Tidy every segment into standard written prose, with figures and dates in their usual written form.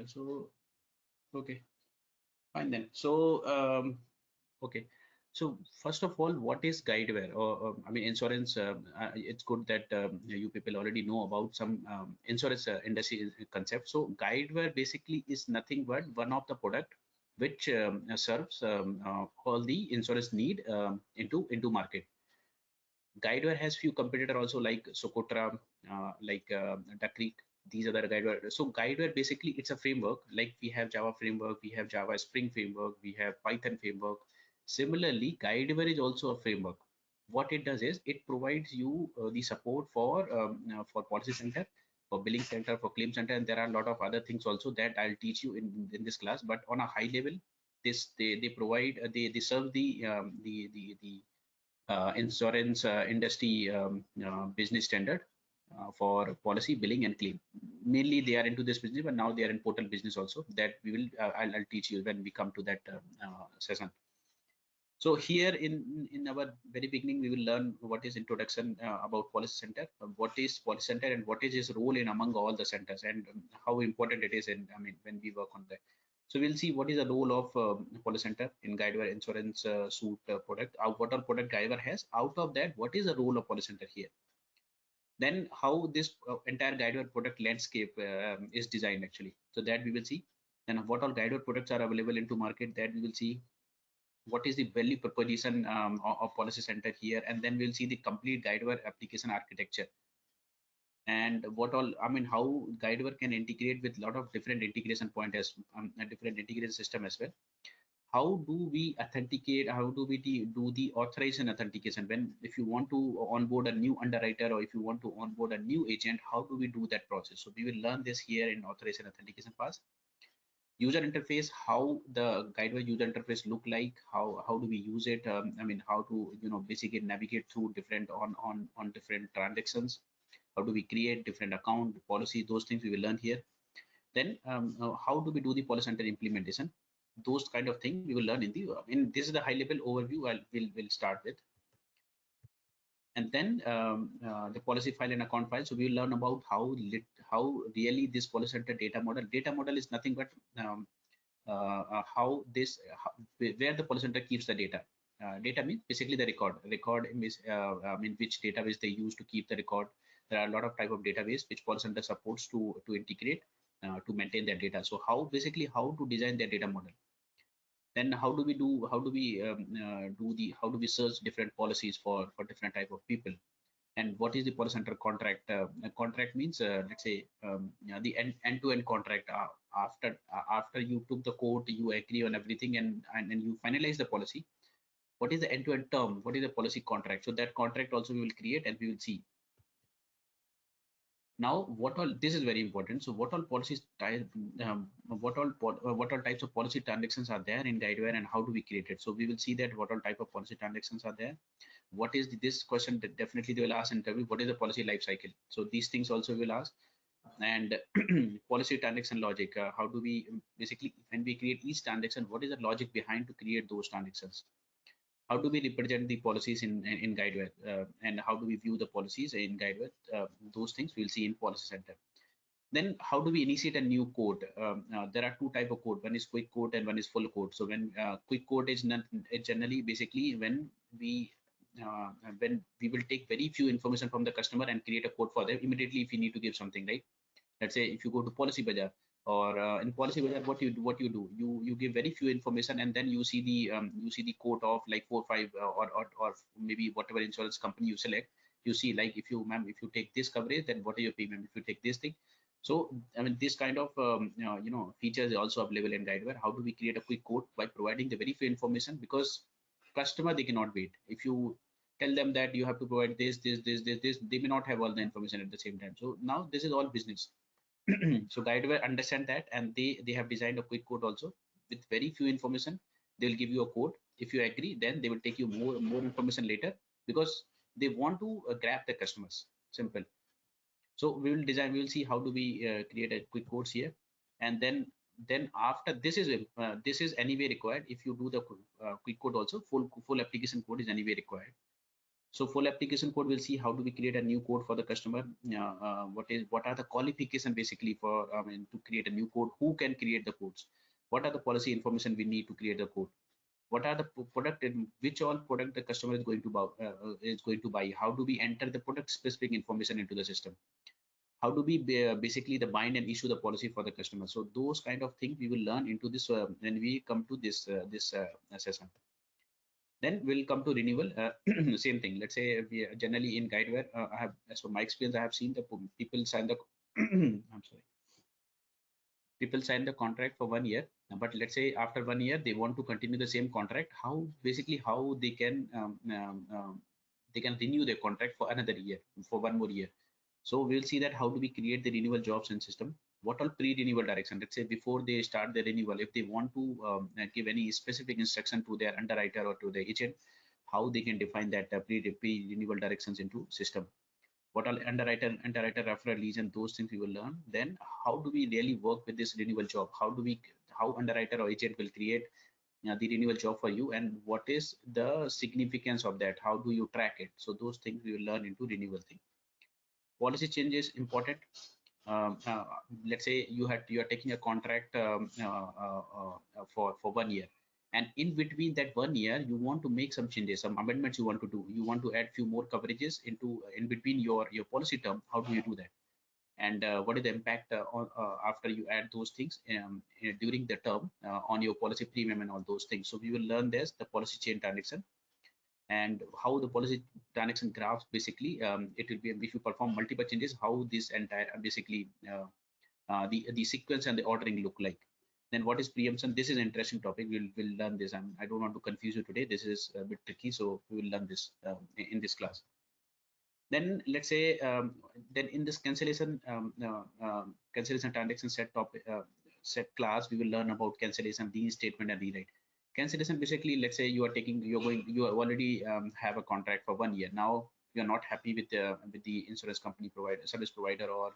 So okay, fine then. So okay. So first of all, what is Guideware? Or I mean, insurance. It's good that you people already know about some insurance industry concept. So Guideware basically is nothing but one of the product which serves all the insurance need into market. Guideware has few competitor also like Socotra, Duck Creek. These are the Guideware. So Guideware basically it's a framework. Like we have Java framework, we have Java Spring framework, we have Python framework. Similarly, Guideware is also a framework. What it does is it provides you the support for policy center, for billing center, for claim center, and there are a lot of other things also that I'll teach you in this class. But on a high level, this they provide they serve the insurance industry business standard for policy, billing, and claim. Mainly, they are into this business, but now they are in portal business also. That we will, I'll teach you when we come to that session. So here in our very beginning, we will learn what is introduction about policy center, what is policy center, and what is its role in among all the centers, and how important it is. And I mean, when we work on that. So we'll see what is the role of policy center in Guidewire insurance suite product. What all product Guidewire has. Out of that, what is the role of policy center here? Then how this entire Guidewire product landscape is designed actually. So that we will see. And what all Guidewire products are available into market, that we will see. What is the value proposition of policy center here, and then we'll see the complete Guidewire application architecture, and what all, I mean, how Guidewire can integrate with a lot of different integration point as a different integration system as well. How do we authenticate, how do we do the authorization authentication when, if you want to onboard a new underwriter, or if you want to onboard a new agent, how do we do that process? So we will learn this here in authorization authentication part. User interface, how the Guidewire user interface look like, how do we use it, I mean, how to basically navigate through different on different transactions, how do we create different account policy, those things we will learn here. Then how do we do the policy center implementation, those kind of thing we will learn in the this is the high level overview we'll start with. And then the policy file and account file. So we will learn about how really this policy center data model is nothing but how this where the policy center keeps the data. Data means basically the record is I mean, which database they use to keep the record. There are a lot of type of database which policy center supports to integrate to maintain their data. So how basically how to design their data model. Then how do we how do we search different policies for different type of people, and what is the policy center contract? Contract means let's say the end-to-end contract. After you took the quote, you agree on everything, and you finalize the policy. What is the end-to-end term? What is the policy contract? So that contract also we will create, and we will see. Now, what all, this is very important. So what all policies what all types of policy transactions are there in Guidewire, and how do we create it? So we will see that what all type of policy transactions are there. What is this question that definitely they will ask in interview, what is the policy life cycle? So these things also will ask. And policy transaction logic, how do we basically, when we create each transaction, what is the logic behind to create those transactions? How do we represent the policies in Guidewire, and how do we view the policies in Guidewire? Those things we'll see in policy center. Then how do we initiate a new code? There are two type of code. One is quick code and one is full code. So when quick code is not, it generally basically when we will take very few information from the customer and create a code for them immediately if you need to give something, right? Let's say if you go to Policy Bazaar, or in Policy Bazaar, what you do, you give very few information, and then you see the quote of like 4 5 or maybe whatever insurance company you select. You see, like, if you, ma'am, if you take this coverage, then what is your premium? If you take this thing. So I mean, this kind of features is also available in Guidewire. How do we create a quick code? By providing the very few information, because customer, they cannot wait. If you tell them that you have to provide this, they may not have all the information at the same time. So now this is all business. So Guidewire understand that, and they have designed a quick code also with very few information. They will give you a code. If you agree, then they will take you more information later, because they want to grab the customers. Simple. So we will see how do we create a quick codes here, and then after this is anyway required. If you do the quick code also, full application code is anyway required. So full application code, we'll see how do we create a new code for the customer. What are the qualification basically for to create a new code? Who can create the codes? What are the policy information we need to create the code? What are the product and which all product the customer is going to buy? How do we enter the product specific information into the system? How do we basically the bind and issue the policy for the customer? So those kind of things we will learn into this when we come to this session. Then we'll come to renewal. Same thing. Let's say we generally in Guidewire, I have, as per my experience, I have seen the people sign the I'm sorry, people sign the contract for 1 year, but let's say after 1 year they want to continue the same contract. How basically how they can renew their contract for another year, for 1 more year. So we'll see that how do we create the renewal jobs and system. What all pre-renewal direction, let's say before they start the renewal, if they want to give any specific instruction to their underwriter or to the agent, how they can define that pre-renewal directions into system. What all underwriter referral leads and those things we will learn. Then how do we really work with this renewal job? How underwriter or agent will create the renewal job for you, and what is the significance of that? How do you track it? So those things we will learn into renewal thing. Policy change is important. Let's say you are taking a contract for 1 year, and in between that 1 year you want to make some changes, some amendments you want to do. You want to add few more coverages into in between your policy term. How do you do that? And what is the impact after you add those things during the term on your policy premium and all those things. So we will learn this, the policy change transaction, and how the policy transaction graphs basically it will be if you perform multiple changes, how this entire basically the sequence and the ordering look like. Then what is preemption? This is an interesting topic. We'll learn this. I don't want to confuse you today. This is a bit tricky, so we will learn this in this class. Then let's say then in this cancellation transaction set class, we will learn about cancellation, reinstatement, and rewrite. Cancellation basically, let's say you already have a contract for 1 year. Now you're not happy with the insurance company provider, service provider, or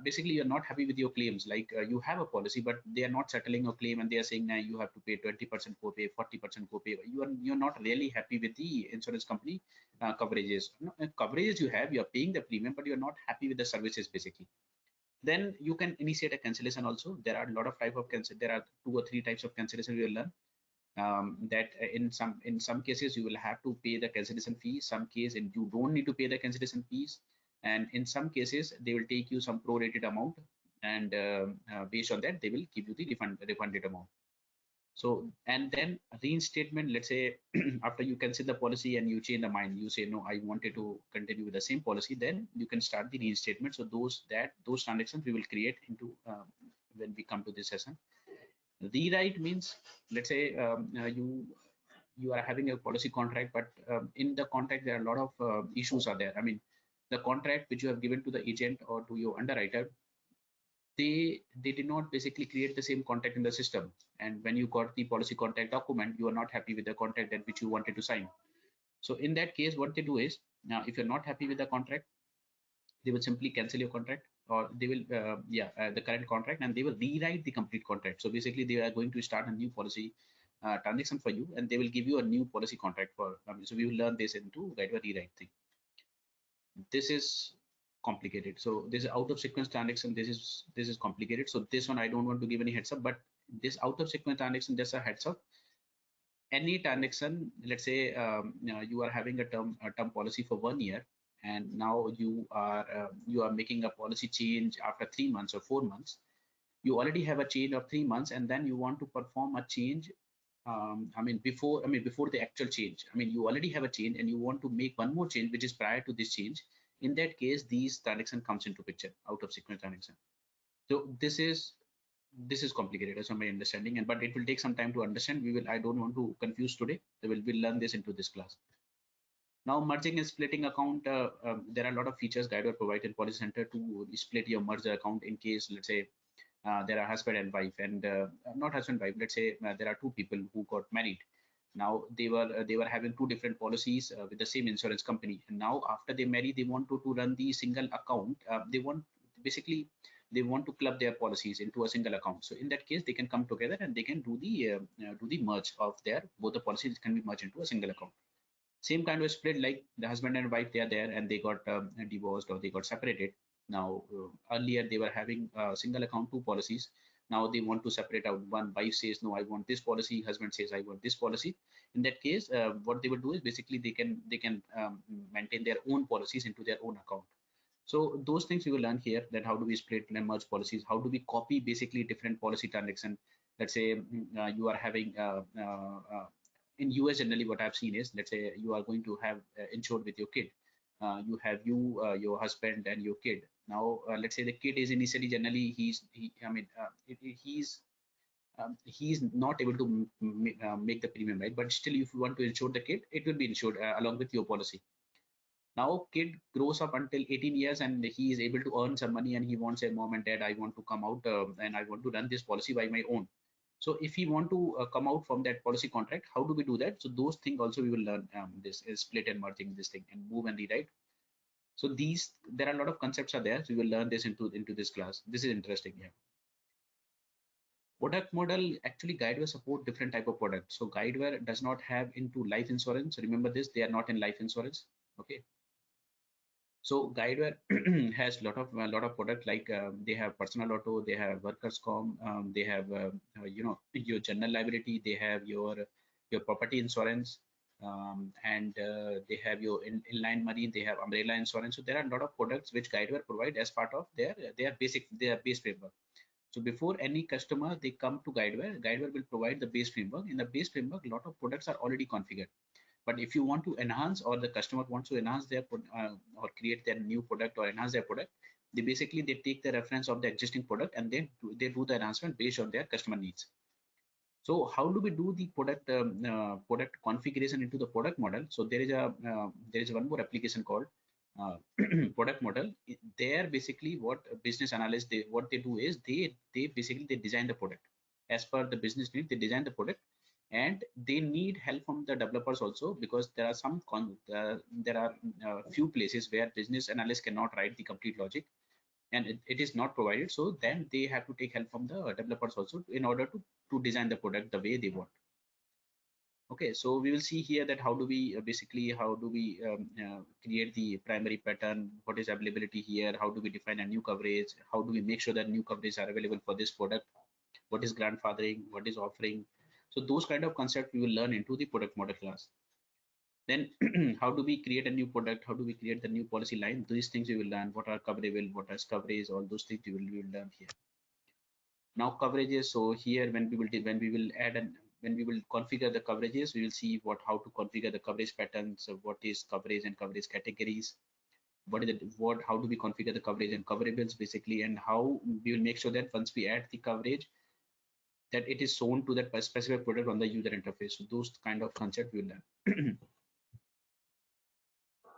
basically you're not happy with your claims. Like you have a policy, but they are not settling your claim, and they are saying now you have to pay 20% copay, 40% copay. You're not really happy with the insurance company coverages. No, coverages you have, you're paying the premium, but you're not happy with the services basically. Then you can initiate a cancellation also. There are a lot of type of cancel. There are 2 or 3 types of cancellation we will learn. That in some cases you will have to pay the cancellation fee. Some case and you don't need to pay the cancellation fees, and in some cases they will take you some prorated amount, and based on that they will give you the refunded amount. So, and then reinstatement, let's say after you cancel the policy and you change the mind, you say no, I wanted to continue with the same policy, then you can start the reinstatement. So those transactions we will create into when we come to this session. Rewrite means, let's say you are having a policy contract, but in the contract there are a lot of issues are there. I mean, the contract which you have given to the agent or to your underwriter, they did not basically create the same contract in the system, and when you got the policy contract document, you are not happy with the contract that which you wanted to sign. So in that case, what they do is, now if you're not happy with the contract, they will simply cancel your contract, or they will the current contract, and they will rewrite the complete contract. So basically they are going to start a new policy transaction for you, and they will give you a new policy contract for so we will learn this into Guidewire rewrite thing. This is complicated. So this out of sequence transaction, this is complicated. So this one I don't want to give any heads up, but this out of sequence transaction, just a heads up. Any transaction, let's say you are having a term policy for 1 year, and now you are making a policy change after 3 months or 4 months. You already have a change of 3 months, and then you want to perform a change. Before the actual change. I mean, you already have a change, and you want to make one more change, which is prior to this change. In that case, these transaction comes into picture, out of sequence transaction. So this is complicated as my understanding, and but it will take some time to understand. I don't want to confuse today. We'll learn this into this class. Now, merging and splitting account, there are a lot of features Guidewire provides in Policy Center to split your merger account in case, let's say, there are husband and wife, and not husband wife. Let's say there are 2 people who got married. Now they were having 2 different policies with the same insurance company, and now after they marry, they want to run the single account. They want to club their policies into a single account. So in that case, they can come together and they can do the merge of their both the policies can be merged into a single account. Same kind of split, like the husband and wife, they are there and they got divorced or they got separated. Now, earlier they were having single account, two policies. Now they want to separate out one. Wife says, no, I want this policy. Husband says, I want this policy. In that case, what they will do is basically they can maintain their own policies into their own account. So those things we will learn here, that how do we split and merge policies? How do we copy basically different policy transaction? Let's say you are having in US generally what I've seen is, let's say you are going to have insured with your kid. You have your husband and your kid. Now let's say the kid is initially generally he's not able to make the premium, right? But still, if you want to insure the kid, it will be insured along with your policy. Now kid grows up until 18 years and he is able to earn some money and he wants, say, mom and dad, I want to come out and I want to run this policy by my own. So if we want to come out from that policy contract, how do we do that? So those things also we will learn. This is split and merging this thing and move and rewrite. So there are a lot of concepts are there. So we will learn this into this class. This is interesting. Yeah. Product model, actually Guidewire support different type of products. So Guidewire does not have into life insurance. Remember this, they are not in life insurance. Okay. So Guidewire has lot of product, like they have personal auto, they have workers comp, they have your general liability, they have your property insurance, and they have your inline marine, they have umbrella insurance. So there are a lot of products which Guidewire provide as part of their base framework. So before any customer they come to Guidewire, Guidewire will provide the base framework. In the base framework, a lot of products are already configured. But if you want to enhance, or the customer wants to enhance their or create their new product or enhance their product, they take the reference of the existing product and then they do the enhancement based on their customer needs. So how do we do the product configuration into the product model? So there is one more application called uh, product model. There basically what business analysts what they do is they basically they design the product as per the business need. They design the product and they need help from the developers also, because there are there are few places where business analysts cannot write the complete logic and it is not provided. So then they have to take help from the developers also in order to design the product the way they want. Okay, so we will see here that how do we create the primary pattern, what is availability here, how do we define a new coverage, how do we make sure that new coverage are available for this product, what is grandfathering, what is offering. So those kind of concepts we will learn into the product model class. Then how do we create a new product, how do we create the new policy line? These things we will learn. What are coverable, what is coverage, all those things we will learn here. Now coverages. So here when we will add and when we will configure the coverages, we will see how to configure the coverage patterns. So what is coverage and coverage categories, how do we configure the coverage and coverables basically, and how we will make sure that once we add the coverage that it is shown to that specific product on the user interface. So those kind of concept we will learn.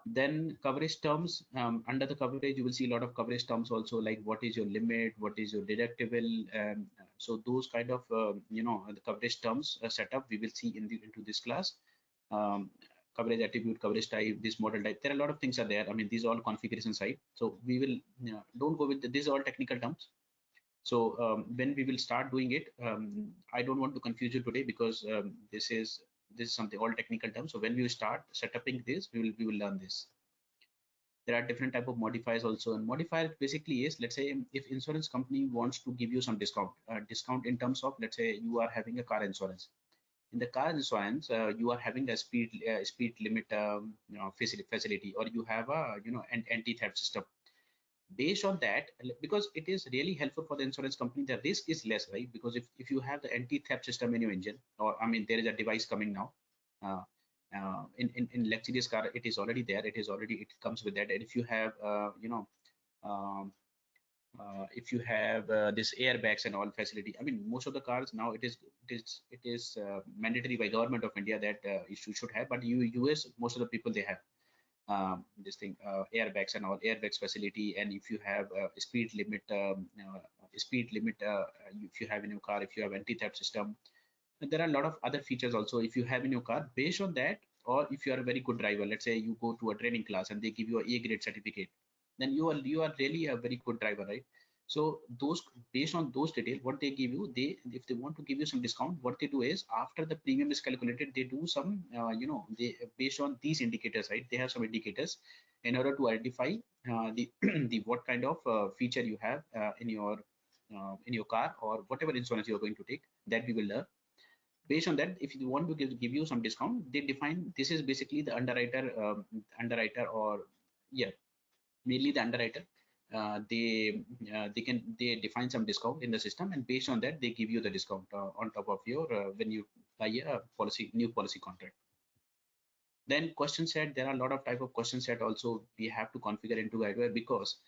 Then coverage terms, under the coverage you will see a lot of coverage terms also, like what is your limit, what is your deductible. So those kind of the coverage terms setup we will see into this class. Coverage attribute, coverage type, this model type, there are a lot of things are there. I mean, these are all configuration side, so we will don't go with these are all technical terms. So when we will start doing it, I don't want to confuse you today, because this is something all technical terms. So when we start setting this, we will learn this. There are different type of modifiers also, and modifier basically is, let's say if insurance company wants to give you some discount in terms of, let's say you are having a car insurance. In the car insurance, you are having a speed limit facility, or you have a an anti-theft system. Based on that, because it is really helpful for the insurance company, the risk is less, right? Because if you have the anti-theft system in your engine, or I mean there is a device coming now, uh, in luxurious car it is already there, it comes with that. And if you have um, if you have this airbags and all facility, I mean most of the cars now it is mandatory by government of India that you should have, but US most of the people they have this thing, airbags and all airbags facility. And if you have speed limit if you have in your car, if you have anti-theft system, and there are a lot of other features also if you have in your car. Based on that, or if you are a very good driver, let's say you go to a training class and they give you a A grade certificate, then you are really a very good driver, right? So those, based on those details, what they give you, they, if they want to give you some discount, what they do is after the premium is calculated, they do some, they, based on these indicators, right? They have some indicators in order to identify the the what kind of feature you have in your car, or whatever insurance you are going to take. That we will learn. Based on that, if you want to give you some discount, they define, this is basically the underwriter, or yeah, mainly the underwriter. They define some discount in the system, and based on that they give you the discount on top of your when you buy a new policy contract. Then question set, there are a lot of type of question set also we have to configure into Guidewire, because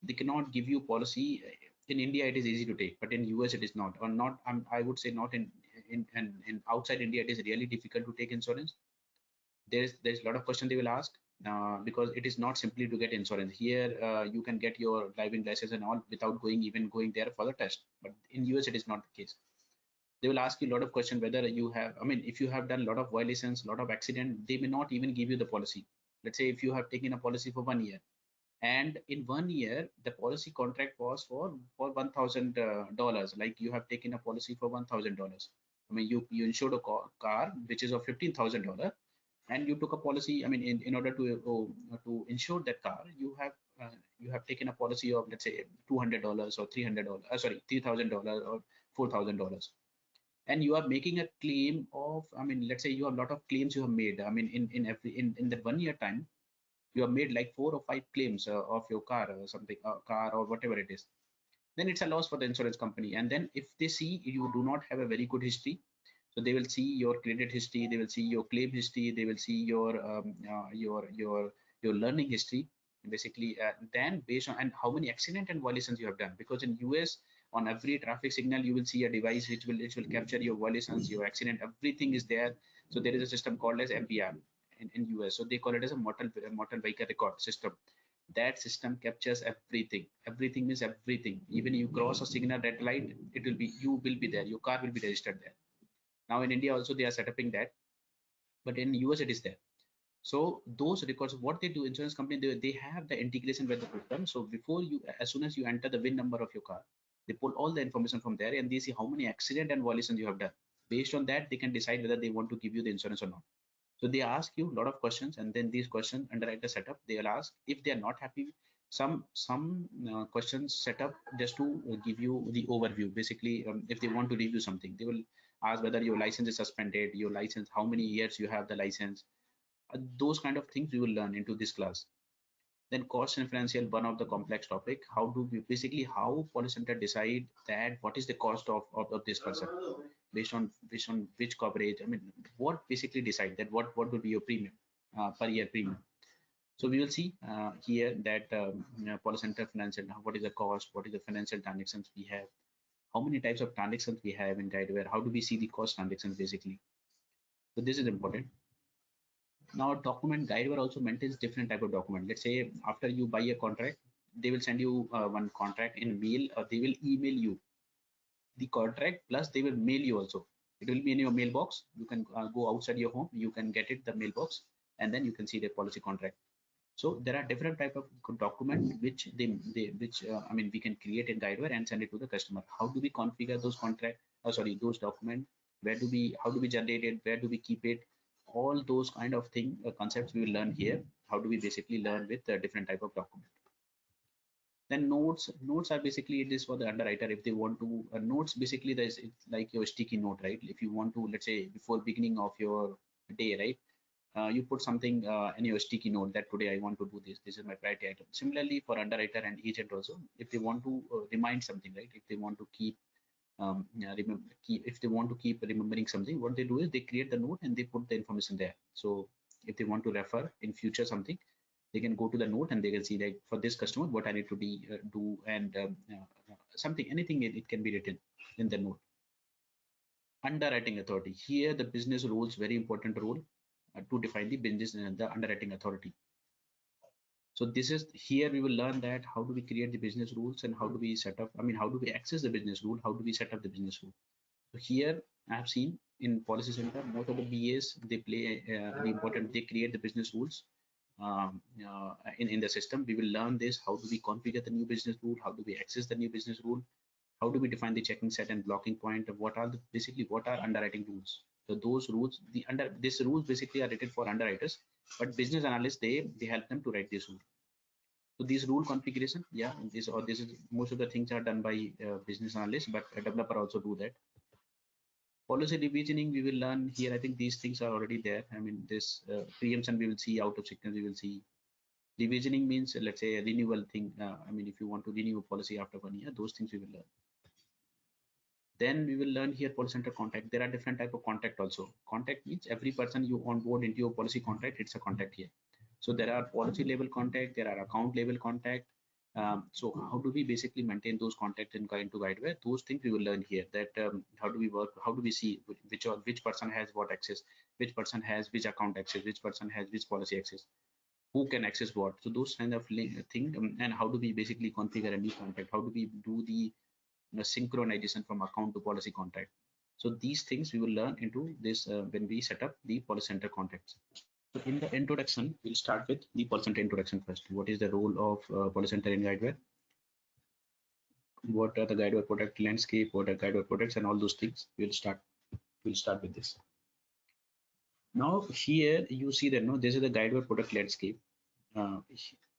they cannot give you policy. In India it is easy to take, but in US it is not, or not. I would say not in outside India it is really difficult to take insurance. There's a lot of questions they will ask, because it is not simply to get insurance. Here you can get your driving license and all without going there for the test, but in US it is not the case. They will ask you a lot of questions, whether you have, I mean, if you have done a lot of violations, a lot of accident, they may not even give you the policy. Let's say if you have taken a policy for 1 year, and in 1 year the policy contract was for $1,000, like you have taken a policy for $1,000. I mean, you insured a car which is of $15,000, and you took a policy. I mean, in order to insure that car, you have taken a policy of, let's say, $200 or $300, sorry, $3,000 or $4,000, and you are making a claim of, I mean, let's say you have a lot of claims you have made. I mean, in that 1 year time, you have made like 4 or 5 claims of your car or something, car or whatever it is. Then it's a loss for the insurance company. And then if they see you do not have a very good history, so they will see your credit history, they will see your claim history, they will see your learning history, basically. Then based on, and how many accident and violations you have done, because in US on every traffic signal you will see a device which will capture your violations, your accident, everything is there. So there is a system called as MVR in US. So they call it as a motor vehicle record system. That system captures everything. Everything means everything. Even you cross a signal red light, it will be, you will be there, your car will be registered there. Now in India also they are setting that, but in US it is there. So those records, what they do, insurance company, they have the integration with the system. So before you, as soon as you enter the VIN number of your car, they pull all the information from there, and they see how many accident and violations you have done. Based on that, they can decide whether they want to give you the insurance or not. So they ask you a lot of questions, and then these questions underwriter setup, they will ask if they are not happy. Some questions set up just to give you the overview. Basically, if they want to review something, they will ask whether your license is suspended, your license, how many years you have the license. Those kind of things we will learn into this class. Then cost differential, one of the complex topic. How do we, basically how policy center decide that what is the cost of this person, based on which coverage. I mean, what basically decide that what would be your premium per year premium. So we will see here that policy center financial, what is the cost, what is the financial transactions we have, how many types of transactions we have in Guidewire, how do we see the cost transactions basically. So this is important. Now document, Guidewire also maintains different type of document. Let's say after you buy a contract, they will send you one contract in mail, or they will email you the contract, plus they will mail you also. It will be in your mailbox. You can go outside your home, you can get it the mailbox, and then you can see the policy contract. So there are different type of document which I mean, we can create in Guidewire and send it to the customer. How do we configure those contract, sorry, those document? Where do we, how do we generate it? Where do we keep it? All those kind of thing concepts we will learn here. How do we basically learn with different type of document? Then notes are basically, it is for the underwriter. If they want to notes, basically there's, it's like your sticky note, right? If you want to, let's say before beginning of your day, right, you put something in your sticky note that today I want to do this. This is my priority item. Similarly for underwriter and agent also, if they want to remind something, right? If they want to keep if they want to keep remembering something, what they do is they create the note and they put the information there. So if they want to refer in future something, they can go to the note and they can see, like, for this customer what I need to be do, and something, anything, it can be written in the note. Underwriting authority, here the business rules, very important role to define the business and the underwriting authority. So this is, here we will learn that how do we create the business rules and how do we set up, I mean, how do we access the business rule, how do we set up the business rule. So here I have seen in policy center, most of the BAs, they play the important, they create the business rules in the system. We will learn this: how do we configure the new business rule, how do we access the new business rule, how do we define the checking set and blocking point, what are the basically what are underwriting rules. So those rules, these rules basically are written for underwriters, but business analysts, they help them to write this rule. So these rule configuration, yeah, this is most of the things are done by business analysts, but a developer also do that. Policy revisioning, we will learn here. I think these things are already there. I mean, this preemption we will see, out of sickness we will see. Revisioning means, let's say, a renewal thing. I mean, if you want to renew a policy after 1 year, those things we will learn. Then we will learn here policy center contact. There are different type of contact also. Contact means every person you onboard into your policy contract, it's a contact here. So there are policy level contact, there are account level contact. So how do we basically maintain those contacts in into Guidewire? Those things we will learn here. That how do we work? How do we see which person has what access, which person has which account access, which person has which policy access, who can access what? So those kind of thing, and how do we basically configure a new contract? How do we do the synchronization from account to policy contract? So these things we will learn into this when we set up the policy center contacts. So in the introduction, we'll start with the policy center introduction first. What is the role of policy center in Guidewire? What are the Guidewire product landscape? What are Guidewire products and all those things? We'll start with this. Now here you see that no, this is the Guidewire product landscape. Uh,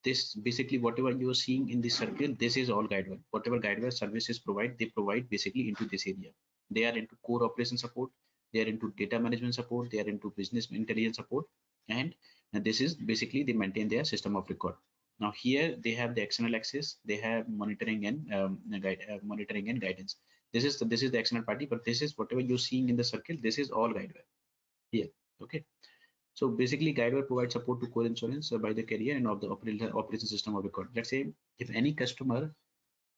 this basically whatever you are seeing in this circle, this is all Guidewire. Whatever Guidewire services provide, they provide basically into this area. They are into core operation support, they are into data management support, they are into business intelligence support, and this is basically they maintain their system of record. Now here they have the external access, they have monitoring and monitoring and guidance. This is the external party, but this is whatever you're seeing in the circle. This is all Guidewire here. Okay. So basically, Guidewire provides support to core insurance by the carrier and of the operation system of record. Let's say if any customer,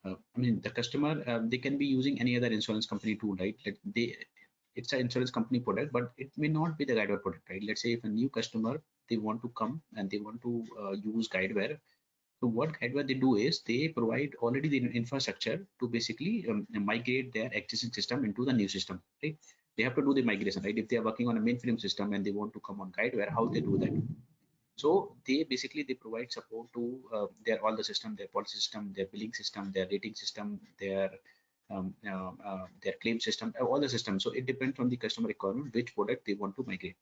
I mean the customer, they can be using any other insurance company tool, right? It's an insurance company product, but it may not be the Guidewire product, right? Let's say if a new customer, they want to come and they want to use Guidewire. So what Guidewire they do is they provide already the infrastructure to basically migrate their existing system into the new system, right? They have to do the migration, right? If they are working on a mainframe system and they want to come on Guidewire, how they do that? So they basically they provide support to their all the system, their policy system, their billing system, their rating system, their claim system, all the systems. So it depends on the customer requirement which product they want to migrate.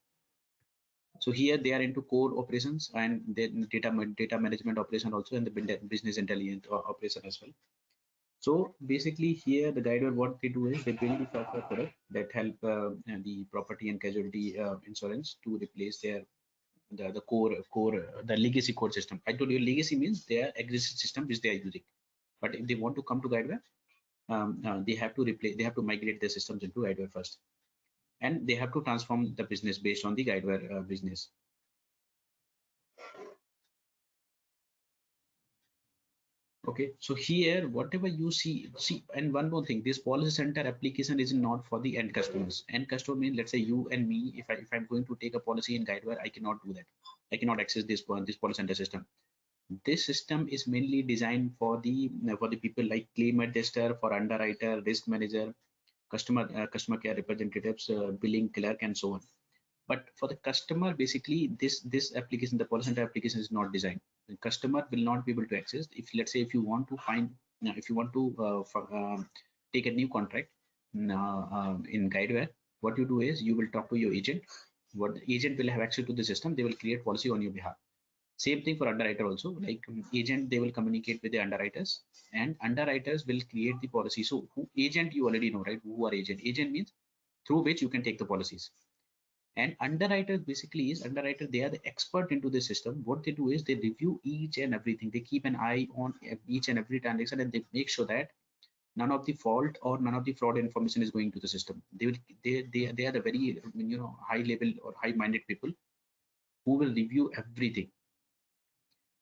So here they are into core operations and then data management operation also, and the business intelligence operation as well. So basically here the Guidewire, what they do is they build the software product that help the property and casualty insurance to replace the core the legacy core system. I told you legacy means their existing system which they are using, but if they want to come to Guidewire, they have to migrate their systems into Guidewire first, and they have to transform the business based on the Guidewire business. Okay, so here whatever you see, and one more thing, this policy center application is not for the end customers. End customer means, let's say you and me, if I'm going to take a policy in Guidewire, I cannot do that. I cannot access this policy center system. This system is mainly designed for the people like claim adjuster, for underwriter, risk manager, customer care representatives, billing clerk, and so on. But for the customer, basically this application, the policy center application is not designed. The customer will not be able to access. If let's say if you want to find, if you want to take a new contract in Guidewire, what you do is you will talk to your agent. What the agent will have access to the system, they will create policy on your behalf. Same thing for underwriter also, like agent, they will communicate with the underwriters, and underwriters will create the policy. So who agent, you already know, right? Who are agent? Agent means through which you can take the policies. And underwriters basically is underwriter, they are the expert into the system. What they do is they review each and everything. They keep an eye on each and every transaction, and they make sure that none of the fault or none of the fraud information is going to the system. They are the very high level or high minded people who will review everything,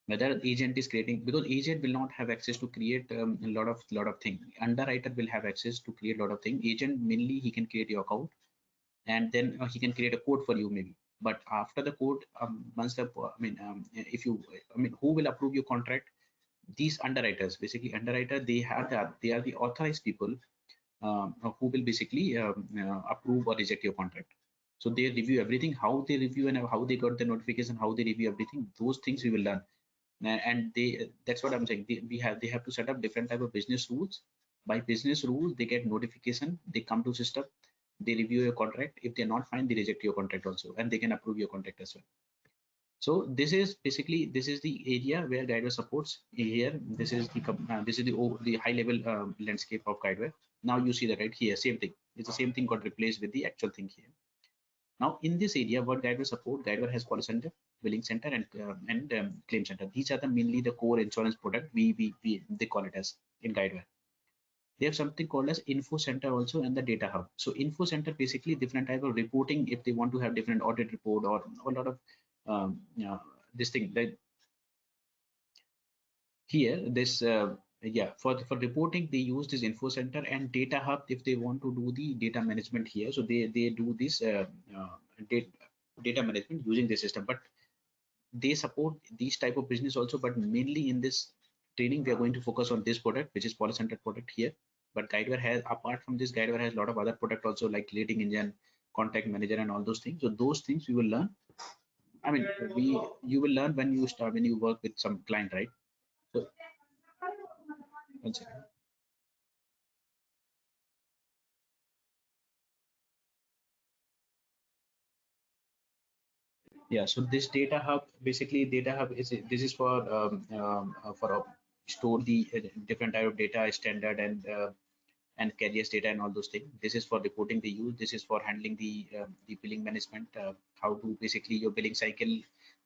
whether agent is creating, because agent will not have access to create a lot of things. Underwriter will have access to create a lot of things. Agent mainly he can create your account, and then he can create a code for you maybe. But after the code, once the if you who will approve your contract? These underwriters, basically underwriter, they are the authorized people who will basically approve or reject your contract. So they review everything, how they review and how they got the notification, how they review everything. Those things we will learn. And that's what I'm saying. They have to set up different type of business rules. By business rules, they get notification. They come to system. They review your contract. If they're not fine, they reject your contract also, and they can approve your contract as well. So this is basically, this is the area where Guidewire supports here. This is the high level landscape of Guidewire. Now you see that right here, same thing. It's the same thing got replaced with the actual thing here. Now in this area, what Guidewire support, Guidewire has policy center, billing center, and claim center. These are the mainly the core insurance product. They call it as in Guidewire. They have something called as info center also, and the data hub. So info center basically different type of reporting. If they want to have different audit report or a lot of this thing that here this yeah, for reporting they use this info center, and data hub if they want to do the data management here. So they do this data, data management using the system, but they support these type of business also. But mainly in this training we are going to focus on this product, which is policy center product here. But Guidewire has, apart from this, Guidewire has a lot of other product also, like rating engine, contact manager, and all those things. So those things we will learn. I mean, you will learn when you start, when you work with some client, right? So one second. Yeah, so this data hub, basically data hub is, this is for store the different type of data, standard and carriers data and all those things. This is for reporting the use. This is for handling the billing management, how to basically your billing cycle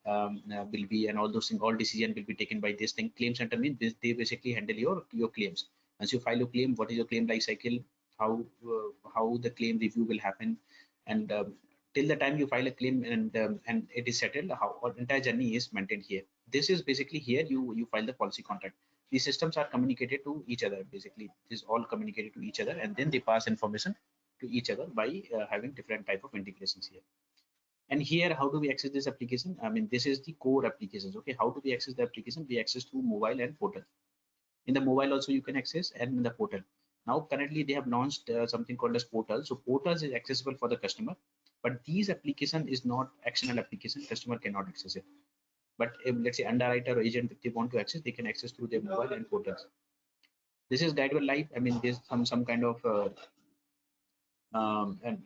will be, and all those things. All decision will be taken by this thing. Claim center means this, they basically handle your claims. Once you file your claim, what is your claim life cycle? How the claim review will happen, and till the time you file a claim and it is settled, how our entire journey is maintained here. This is basically here you file the policy contract. These systems are communicated to each other. Basically, this is all communicated to each other, and then they pass information to each other by having different type of integrations here. And here, how do we access this application? I mean, this is the core applications. Okay, how do we access the application? We access through mobile and portal. In the mobile also you can access, and in the portal. Now currently they have launched something called as portal. So portals is accessible for the customer, but these application is not actionable application. Customer cannot access it. But if, let's say, underwriter or agent, if they want to access, they can access through their mobile and portals. This is Guidewire Live. I mean, there's some kind of and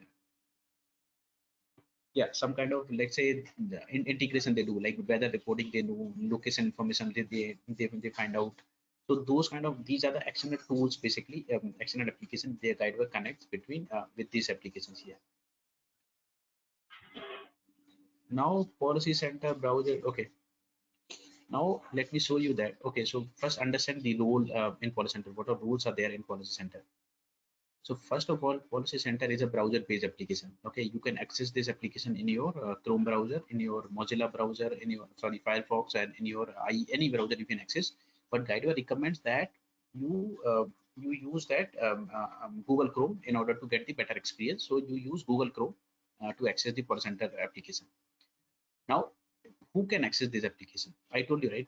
yeah, some kind of, let's say, integration they do, like weather reporting they do, location information they find out. So those kind of, these are the actionable tools, basically actionable application. Their Guidewire connects between with these applications here. Now policy center browser. Okay, now let me show you that. Okay, so first understand the role in policy center. What are rules are there in policy center? So first of all, Policy Center is a browser-based application. Okay, you can access this application in your Chrome browser, in your Mozilla browser, in your Firefox, and in your any browser you can access. But Guidewire recommends that you use that Google Chrome in order to get the better experience. So you use Google Chrome to access the Policy Center application. Now, who can access this application? I told you, right?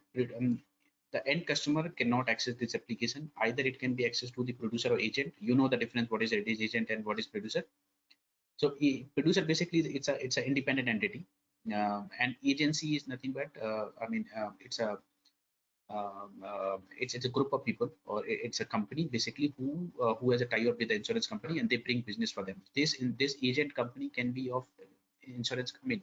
The end customer cannot access this application. Either it can be accessed to the producer or agent. You know the difference, what is agent and what is producer. So producer basically it's an independent entity, and agency is nothing but it's a group of people, or it's a company basically who has a tie-up with the insurance company, and they bring business for them. This agent company can be of insurance. I mean,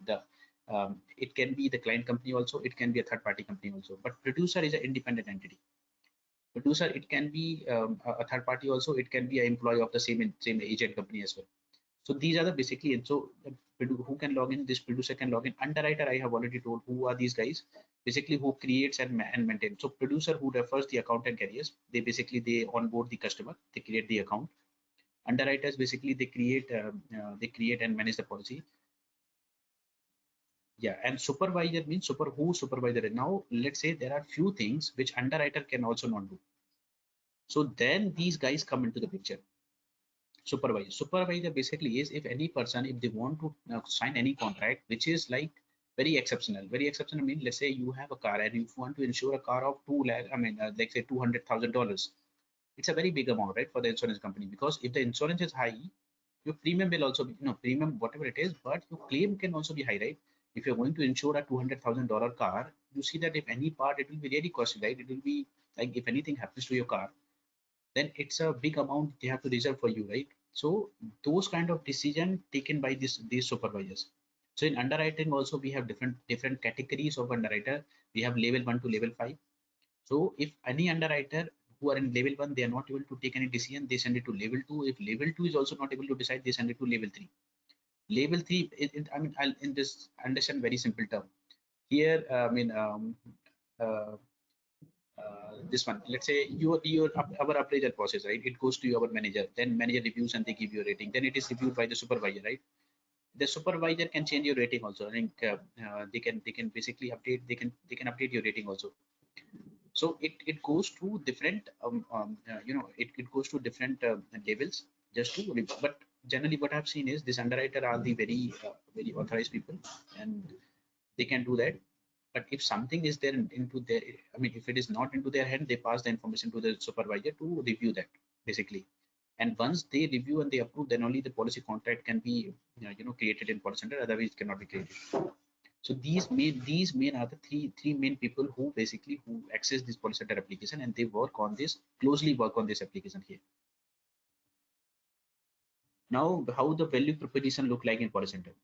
it can be the client company also. It can be a third-party company also. But producer is an independent entity. Producer, it can be a third party also. It can be an employee of the same agent company as well. So these are the basically, and so who can log in? This producer can log in. Underwriter, I have already told who are these guys, basically who creates and maintain. So producer, who refers the account and carriers, they basically they onboard the customer, they create the account. Underwriters, basically they create and manage the policy. Yeah, and supervisor means supervisor. Now let's say there are few things which underwriter can also not do. So then these guys come into the picture. Supervisor basically is, if any person, if they want to sign any contract which is like very exceptional means, let's say you have a car and you want to insure a car of 2 lakh, I mean let's say $200,000. It's a very big amount, right, for the insurance company, because if the insurance is high, Your premium will also be, premium whatever it is, but your claim can also be high, right? If you're going to insure a $200,000 car, you see that if any part, it will be really costly, right? It will be like if anything happens to your car, then it's a big amount they have to reserve for you, right? So those kind of decision taken by these supervisors. So in underwriting also we have different categories of underwriter. We have level 1 to level 5. So if any underwriter who are in level 1, they are not able to take any decision, they send it to level 2. If level 2 is also not able to decide, they send it to level 3. Level 3, I mean, I'll in this understand very simple term. Here, uh, this one, let's say our appraisal process, right? It goes to your manager, then manager reviews and they give you a rating. Then it is reviewed by the supervisor, right? The supervisor can change your rating also. I think they can basically update, they can update your rating also. So it goes to different it goes to different levels just to but generally what I've seen is this underwriter are the very authorized people, and they can do that. But if something is there into their, I mean, if it is not into their hand, they pass the information to the supervisor to review that basically. And once they review and they approve, then only the policy contract can be created in policy center. Otherwise, it cannot be created. So these main are the three main people who basically who access this policy center application, and they work on this closely work on this application here. Now, how the value proposition look like in policy center?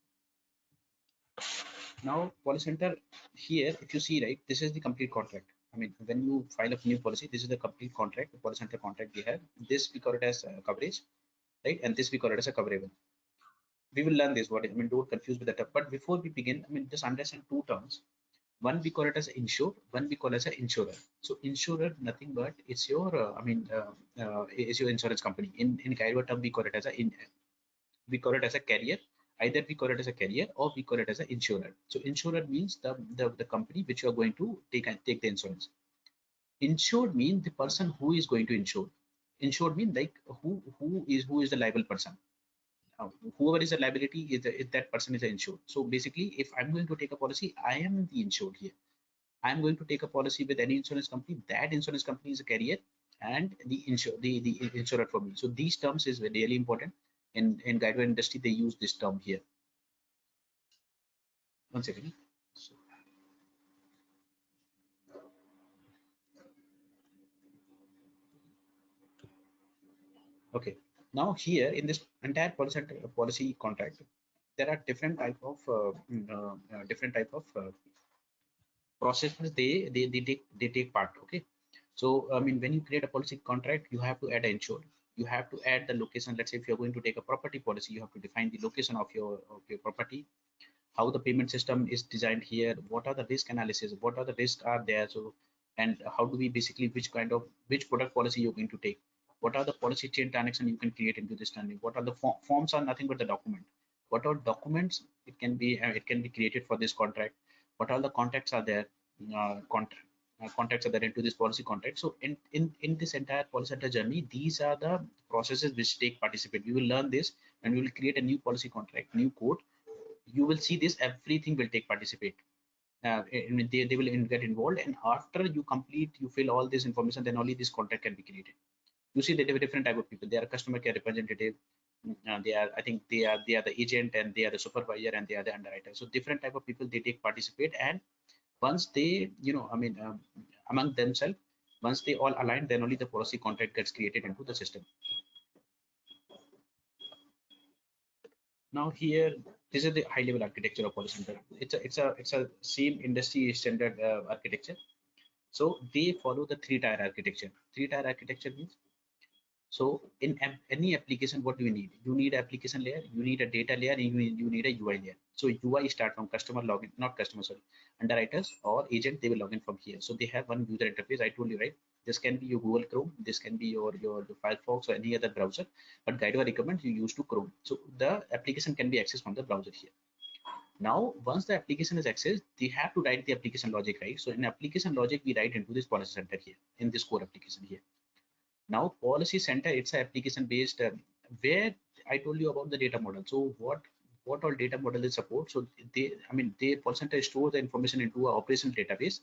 Now, policy center here, if you see, right, this is the complete contract. I mean, when you file a new policy, this is the complete contract, the policy center contract we have. This we call it as coverage, right? And this we call it as a coverable. We will learn this. What I mean, don't confuse with the term. But before we begin, I mean, just understand two terms. One we call it as insured, one we call as an insurer. So insurer, nothing but it's your, is your insurance company. In Guidewire term, we call it as we call it as a carrier. Either we call it as a carrier or we call it as an insurer. So insurer means the company which you are going to take the insurance. Insured means the person who is going to insure. Insured means like who is the liable person. Whoever is a liability is that person is insured. So basically, if I'm going to take a policy, I am the insured here. I'm going to take a policy with any insurance company. That insurance company is a carrier, and the insurer for me. So these terms is really important. In Guidewire industry, they use this term here. One second. So, okay. Now here in this entire policy contract, there are different type of processes they take part. Okay. So I mean, when you create a policy contract, you have to add an insured. You have to add the location. Let's say if you're going to take a property policy, you have to define the location of your property, how the payment system is designed here, what are the risk analysis, what are the risks are there. So, and how do we basically which product policy you're going to take, what are the policy chain transaction you can create into this standing, what are the forms are nothing but the document, what are documents it can be created for this contract, what are the contracts are there, contracts are there into this policy contract. So in this entire policy center journey, these are the processes which take participate. We will learn this and we will create a new policy contract, new code. You will see this, everything will take participate. They will get involved, and after you complete, you fill all this information, then only this contract can be created. You see that there are different type of people. They are customer care representative, they are, I think they are the agent, and they are the supervisor, and they are the underwriter. So different type of people, they take participate. And once they among themselves, once they all align, then only the policy contract gets created into the system. Now here, this is the high level architecture of policy center. It's a same industry standard architecture. So they follow the three-tier architecture. Three-tier architecture means, so in any application, what do you need? You need application layer, you need a data layer, and you need a UI layer. So UI start from customer login, not customer, sorry, underwriters or agent, they will log in from here. So they have one user interface. I told you, right? This can be your Google Chrome, this can be your Firefox or any other browser, but Guidewire recommends you use to Chrome. So the application can be accessed from the browser here. Now, once the application is accessed, they have to write the application logic, right? So in application logic, we write into this policy center here, in this core application here. Now, policy center, it's an application based where I told you about the data model. So what all data model is support? So they policy center store the information into a operational database.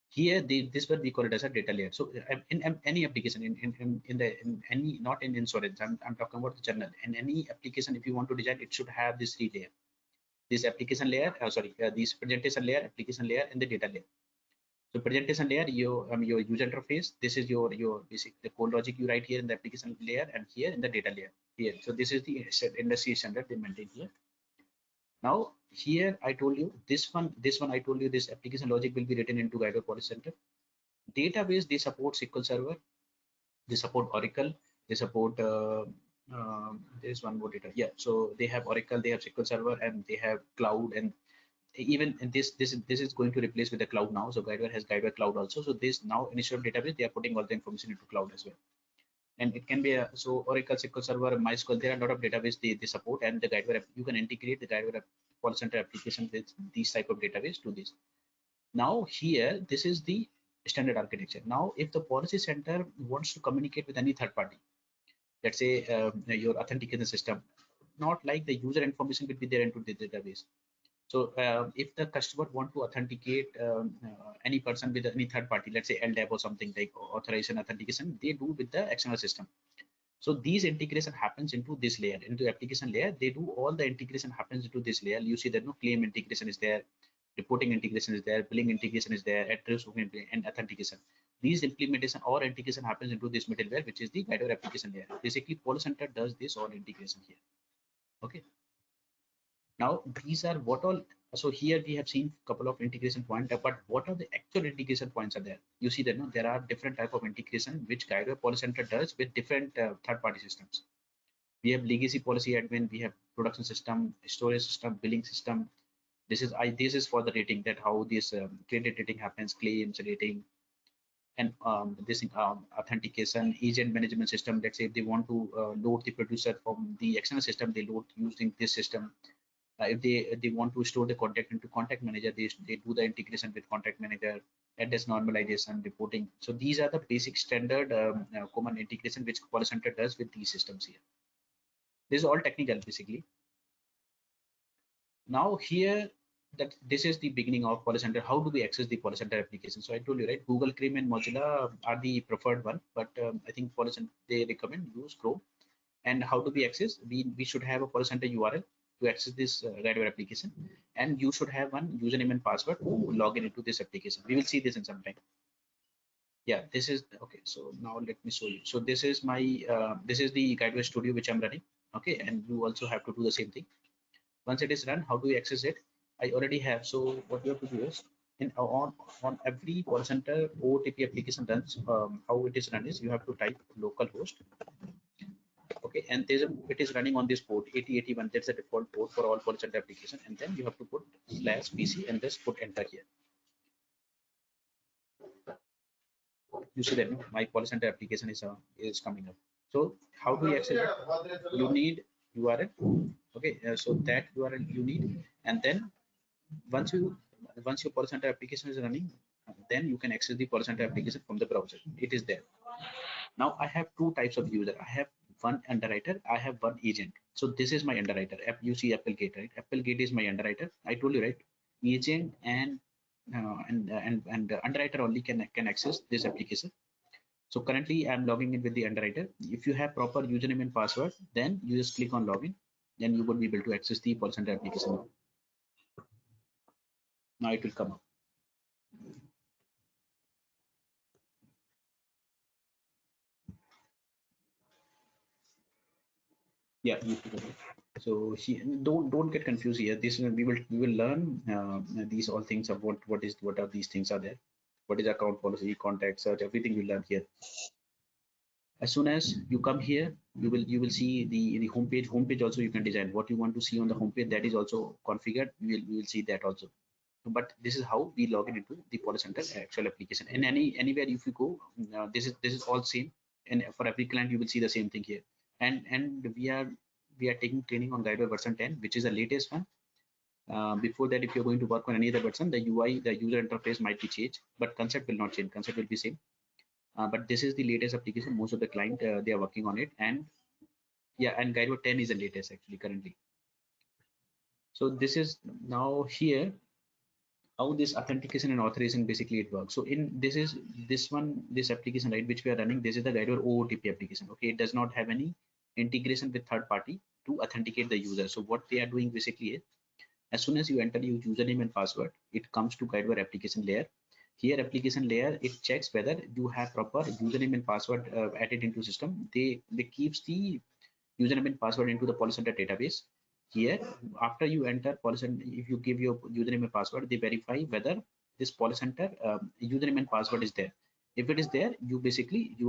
Here, this what we call it as a data layer. So in any application, in any, not in insurance, I'm talking about the general. In any application, if you want to design, it should have this three layer: this application layer, this presentation layer, application layer, and the data layer. So presentation layer, your user interface. This is your basic, the code logic you write here in the application layer, and here in the data layer here. So this is the industry standard they maintain here. Now here I told you this one I told you this application logic will be written into Guidewire Policy Center. Database, they support SQL Server, they support Oracle, they support there's one more data. Yeah, so they have Oracle, they have SQL Server, and they have cloud, and even in this is going to replace with the cloud now. So Guidewire has Guidewire Cloud also. So this now instead of database, they are putting all the information into cloud as well. And it can be a, so Oracle, SQL Server, MySQL, there are a lot of database they support, and the Guidewire, you can integrate the Guidewire Policy Center application with these type of database to this. Now here, this is the standard architecture. Now, if the policy center wants to communicate with any third party, let's say your authentication system, not like the user information will be there into the database. So if the customer want to authenticate any person with any third party, let's say LDAP or something like authorization authentication, they do with the external system. So these integration happens into this layer, into application layer. They do all the integration happens into this layer. You see that no claim integration is there, reporting integration is there, billing integration is there, address and authentication. These implementation or integration happens into this middleware, which is the Guidewire application layer. Basically, Policy Center does this all integration here. Okay. Now these are what all. So here we have seen a couple of integration points, but what are the actual integration points are there? You see that no, there are different type of integration which Guidewire Policy Center does with different third-party systems. We have legacy policy admin, we have production system, storage system, billing system. This is for the rating, that how this credit rating happens, claims rating, and this authentication, agent management system. Let's say if they want to load the producer from the external system, they load using this system. If they want to store the contact into contact manager, they do the integration with contact manager, address normalization, reporting. So these are the basic standard common integration which Policy Center does with these systems here. This is all technical basically. Now here, that this is the beginning of Policy Center. How do we access the Policy Center application? So I told you, right, Google, Chrome, and Mozilla are the preferred one, but I think Policy Center, they recommend use Chrome. And how do we access? We should have a Policy Center URL to access this Guidewire application, and you should have one username and password to log in into this application. We will see this in some time. Yeah, this is okay. So now let me show you. So this is my this is the Guidewire Studio which I'm running. Okay, and you also have to do the same thing. Once it is run, how do we access it? I already have. So what you have to do is on every Policy Center OTP application runs, how it is run is you have to type localhost. Okay, and it is running on this port 8081. That's the default port for all Policy Center application, and then you have to put /PC and just put enter here. You see that my Policy Center application is coming up. So how do you access it? You need URL. Okay, so that URL you need, and then once your Policy Center application is running, then you can access the Policy Center application from the browser. It is there. Now I have two types of user. I have one underwriter, I have one agent. So this is my underwriter. You see Applegate, right? Applegate is my underwriter. I told you, right? Agent and underwriter only can access this application. So currently I'm logging in with the underwriter. If you have proper username and password, then you just click on login. Then you will be able to access the Policy Center application. Now it will come up. Yeah, so don't get confused here. This we will learn these all things of what are these things are there. What is account policy, contact search, everything we learn here. As soon as you come here, you will see the homepage. Homepage also you can design what you want to see on the homepage. That is also configured. We will see that also. But this is how we log in into the Policy Center actual application. And anywhere if you go, this is all same. And for every client you will see the same thing here. And we are taking training on Guidewire version 10, which is the latest one. Before that, if you're going to work on any other version, the UI, the user interface might be changed, but concept will not change. Concept will be same. But this is the latest application. Most of the client they are working on it, and yeah, and Guidewire 10 is the latest actually currently. So this is now here. how this authentication and authorization basically it works. So in this application, right, which we are running, this is the Guidewire OOTP application. Okay, it does not have any integration with third party to authenticate the user. So what they are doing basically is, as soon as you enter your username and password, it comes to Guidewire application layer. Here application layer, it checks whether you have proper username and password added into system. They keeps the username and password into the Polycenter database. Here, after you enter Polycenter, if you give your username and password, they verify whether this Polycenter username and password is there. If it is there, you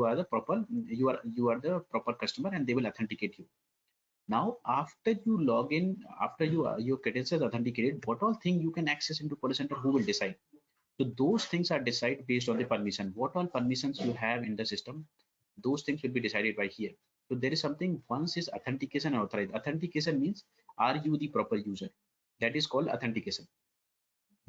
are the proper the proper customer, and they will authenticate you. Now, after you log in, after your credentials authenticated, what all thing you can access into Polycenter, who will decide? So those things are decided based on the permission. What all permissions you have in the system, those things will be decided by here. So there is something, once is authentication and authorized. Authentication means, are you the proper user? That is called authentication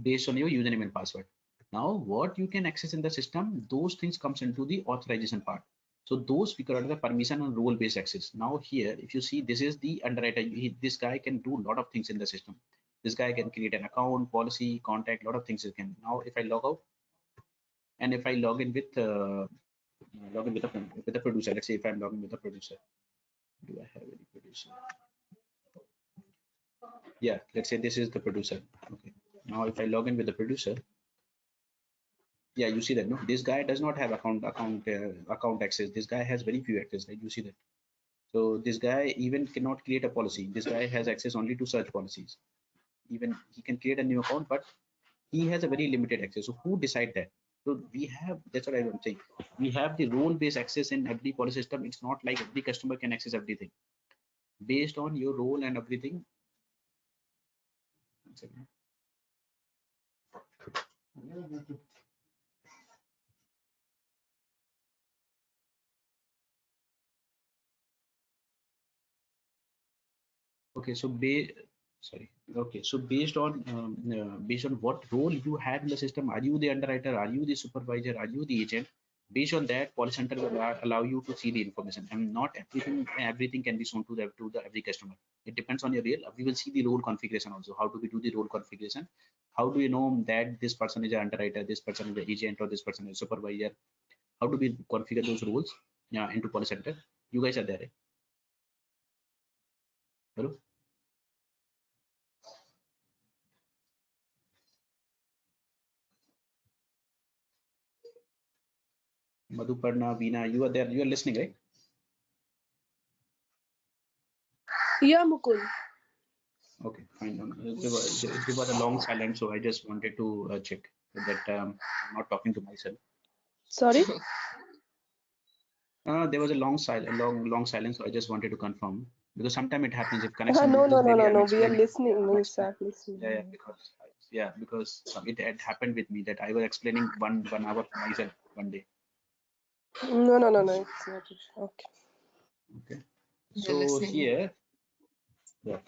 based on your username and password. Now what you can access in the system, those things comes into the authorization part. So those we call the permission and role based access. Now here, if you see, this is the underwriter. This guy can do a lot of things in the system. This guy can create an account, policy, contact, a lot of things he can. Now if I log out, and if I log in with the producer, let's say if I'm logging with the producer, do I have any producer? Yeah, let's say this is the producer. Okay, now if I log in with the producer, yeah, you see that, no, this guy does not have account access. This guy has very few access, right? You see that. So this guy even cannot create a policy. This guy has access only to search policies. Even he can create a new account, but he has a very limited access. So who decide that? So we have, that's what I'm saying, we have the role based access in every policy system. It's not like every customer can access everything based on your role and everything. One second. Okay, so sorry. Okay, so based on what role you have in the system, are you the underwriter, are you the supervisor, are you the agent? Based on that, Polycenter will allow you to see the information, and not everything can be shown to the every customer. It depends on your role. We will see the role configuration also. How do we do the role configuration? How do you know that this person is an underwriter, this person is an agent, or this person is a supervisor? How do we configure those roles, yeah, into Polycenter? You guys are there, right? Hello? Madhuparna, Veena, you are there. You are listening, right? Yeah, Mukul. Okay, fine. There was a long silence, so I just wanted to check that I'm not talking to myself. Sorry? There was a long silence, so I just wanted to confirm, because sometimes it happens if No, connection no, is no, really. no, I'm no. We are explaining. listening. We start Yeah, listening. because it had happened with me that I was explaining one hour for myself one day. No, no, no, no. It's not. Okay. Okay, We're so listening. here, yeah.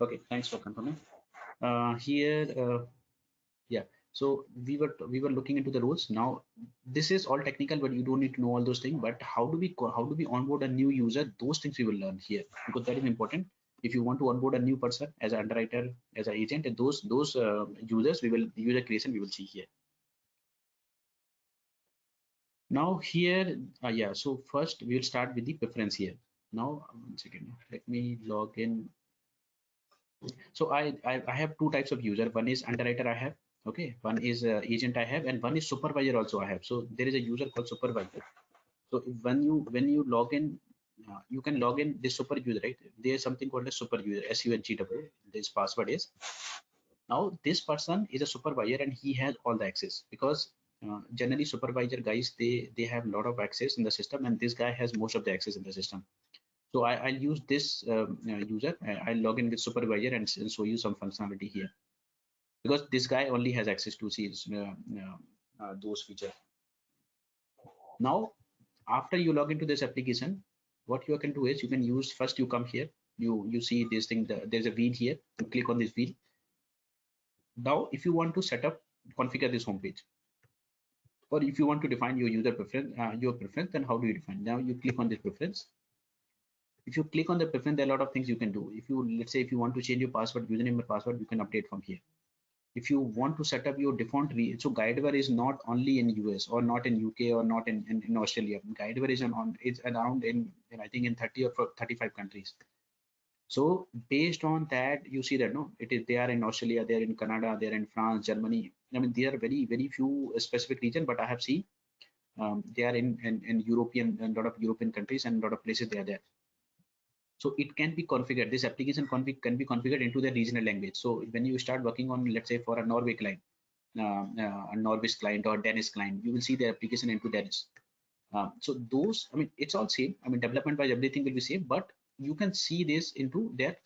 Okay, thanks for confirming. Here. Yeah, so we were looking into the rules. Now this is all technical, but you don't need to know all those things. But how do we onboard a new user? Those things we will learn here, because that is important. If you want to onboard a new person as an underwriter, as an agent, and those users, we will user creation we will see here. Now here, yeah, so first we will start with the preference here. Now, one second, let me log in. So I have two types of user. One is underwriter I have. Okay, one is agent I have, and one is supervisor also I have. So there is a user called supervisor. So when you log in, you can log in this super user, right? There is something called a super user, SUNGW. This password is. Now this person is a supervisor and he has all the access, because generally supervisor guys, they have a lot of access in the system, and this guy has most of the access in the system. So I'll use this user. I'll log in with supervisor and show you some functionality here, because this guy only has access to see those features. Now, after you log into this application, what you can do is you can use, first you come here, you see this thing, there's a wheel here, you click on this wheel. Now, if you want to set up, configure this homepage, or if you want to define your user preference, then how do you define? Now you click on this preference. If you click on the preference, there are a lot of things you can do. If you, let's say, if you want to change your password, username or password, you can update from here. if you want to set up your default so Guidewire is not only in US or not in UK or not in Australia. Guidewire is it's around in I think in 30 or 35 countries. So based on that, you see that no, it is they are in Australia, they are in Canada, they are in France, Germany. I mean, there are very few specific region, but I have seen they are in European and a lot of European countries and a lot of places they are there. So it can be configured. This application can be configured into the regional language. So when you start working on, let's say, for a Norway client, a Norwich client or Danish client, you will see the application into Danish. So those, I mean, it's all same. I mean, development wise, everything will be same, but you can see this into their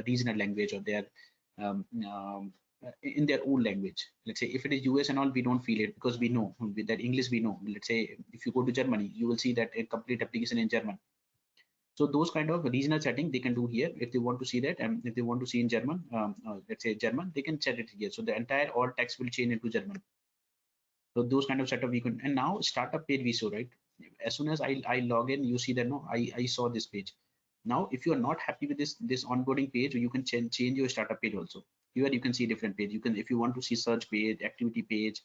regional language or their in their own language. Let's say if it is US and all, we don't feel it because we know that English we know. Let's say if you go to Germany, you will see that a complete application in German. So those kind of regional setting they can do here if they want to see that, and if they want to see in German, let's say German, they can set it here. So the entire all text will change into German. So those kind of setup we can, and now startup page we show, right? As soon as I log in, you see that no, I saw this page. Now, if you are not happy with this onboarding page, you can change your startup page also. Here you can see different page. You can, if you want to see search page, activity page,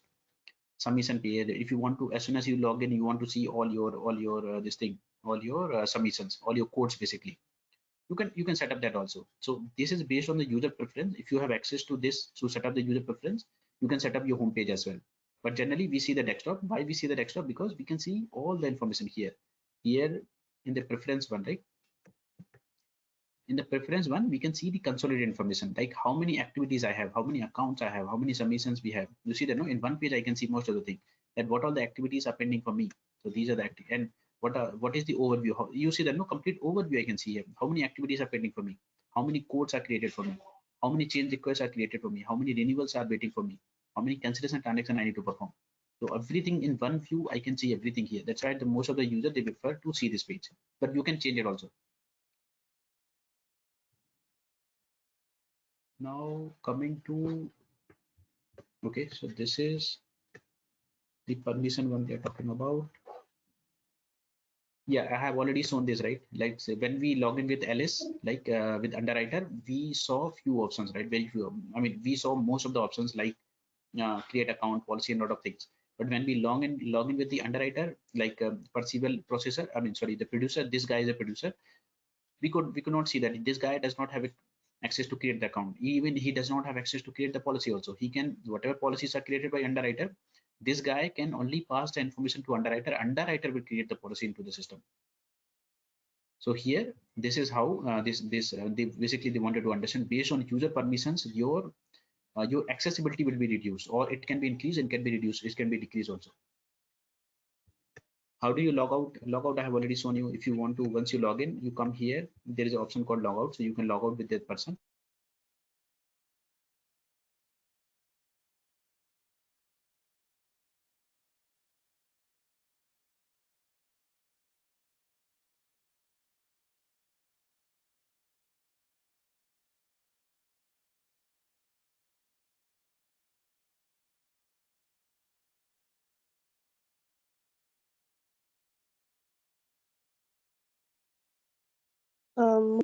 submission page. If you want to, as soon as you log in, you want to see all your this thing, all your submissions, all your codes basically. You can set up that also. So this is based on the user preference. If you have access to this to set up the user preference, you can set up your home page as well. But generally we see the desktop. Why we see the desktop? Because we can see all the information here in the preference one, right? In the preference one, we can see the consolidated information, like how many activities I have, how many accounts I have, how many submissions we have. You see that no, in one page I can see most of the thing, that what all the activities are pending for me. So these are the and what is the overview. You see that no, complete overview I can see here. How many activities are pending for me, how many codes are created for me, how many change requests are created for me, how many renewals are waiting for me, how many cancellation transactions I need to perform. So everything in one view, I can see everything here. That's why the most of the user they prefer to see this page, but you can change it also. Now coming to, okay, so this is the permission one we are talking about. Yeah, I have already shown this, right? Like say, when we log in with Alice, like with underwriter, we saw few options, right? Very few. I mean, we saw most of the options like create account, policy, and a lot of things. But when we log in with the underwriter, like perceivable processor, I mean, sorry, the producer. This guy is a producer. We could not see that this guy does not have access to create the account. Even he does not have access to create the policy also. He can, whatever policies are created by underwriter, this guy can only pass the information to underwriter. Underwriter will create the policy into the system. So here, this is how they basically they wanted to understand based on user permissions, your accessibility will be reduced, or it can be increased and can be reduced. It can be decreased also. How do you log out? Log out I have already shown you. If you want to, once you log in, you come here, there is an option called log out, so you can log out with that person.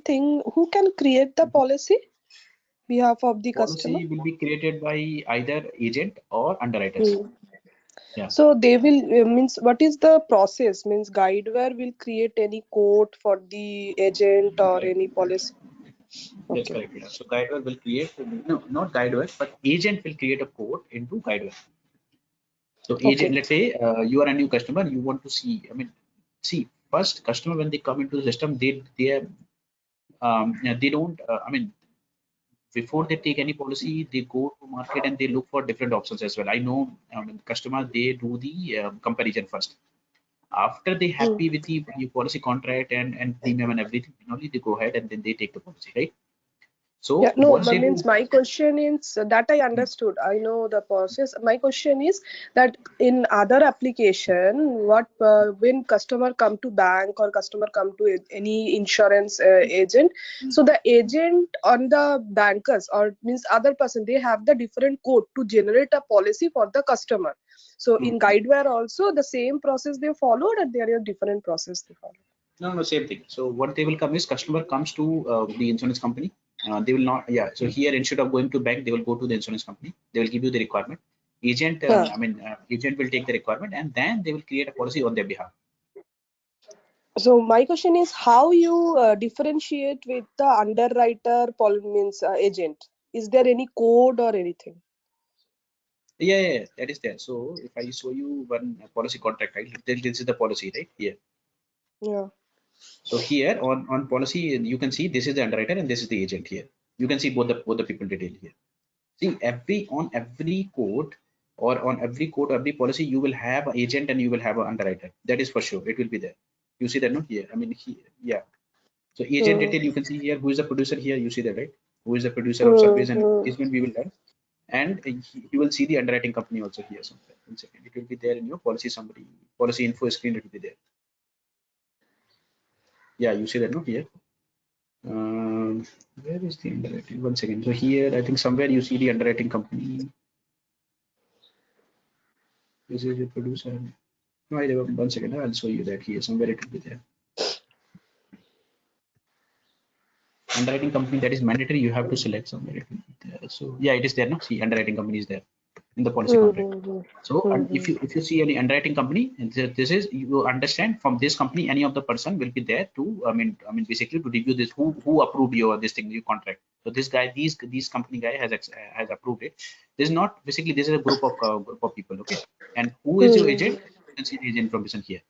Thing, who can create the policy behalf of the customer? Policy will be created by either agent or underwriters. Yeah. So they will means what is the process? Means Guidewire will create any code for the agent or Correct. any policy. That's Okay. correct. Yeah. So Guidewire will create, no, not Guidewire, but agent will create a code into Guidewire. So agent, Okay. let's say you are a new customer, you want to see, I mean, see, first customer when they come into the system, they don't, I mean, before they take any policy, they go to market and they look for different options as well. I know customers, they do the comparison first. After they Hmm. happy with the policy contract and premium and everything, only they go ahead and then they take the policy, right? Yeah, So no, once they means do, my question is that I understood. I know the process. My question is that in other application, what when customer come to bank or customer come to any insurance agent, so the agent on the bankers or means other person, they have the different code to generate a policy for the customer. So in Guidewire also the same process they followed, and there are different process they follow. no, same thing. So what they will come is customer comes to the insurance company. They will not. Yeah. So here, instead of going to bank, they will go to the insurance company. They will give you the requirement. Agent, agent will take the requirement, and then they will create a policy on their behalf. So my question is how you differentiate with the underwriter means agent. Is there any code or anything? Yeah, that is there. So if I show you one policy contract, right? This is the policy, right? Here. Yeah. So here on policy, you can see this is the underwriter and this is the agent here. You can see both the people detail here. See on every code or on every code, every policy, you will have an agent and you will have an underwriter. That is for sure. It will be there. You see that, no? Here. I mean, yeah. So agent detail, you can see here who is the producer here. You see that, right? Who is the producer of service and engagement we will learn. And you will see the underwriting company also here somewhere. One second. It will be there in your policy summary, policy info screen. It will be there. Yeah, you see that, no? Here. Where is the underwriting? One second. So here, I think somewhere you see the underwriting company. This is the producer. No, I one second. I'll show you that here. Somewhere it will be there. Underwriting company, that is mandatory. You have to select somewhere. It will be there. So yeah, it is there. No, see, underwriting company is there in the policy contract. So if you see any underwriting company, and this is, you understand, from this company any of the person will be there to I mean basically to review this, who approved your this thing, your contract. So this guy, these company guy has approved it. This is not basically, this is a group of people, okay? And who is your agent? You can see the agent information here.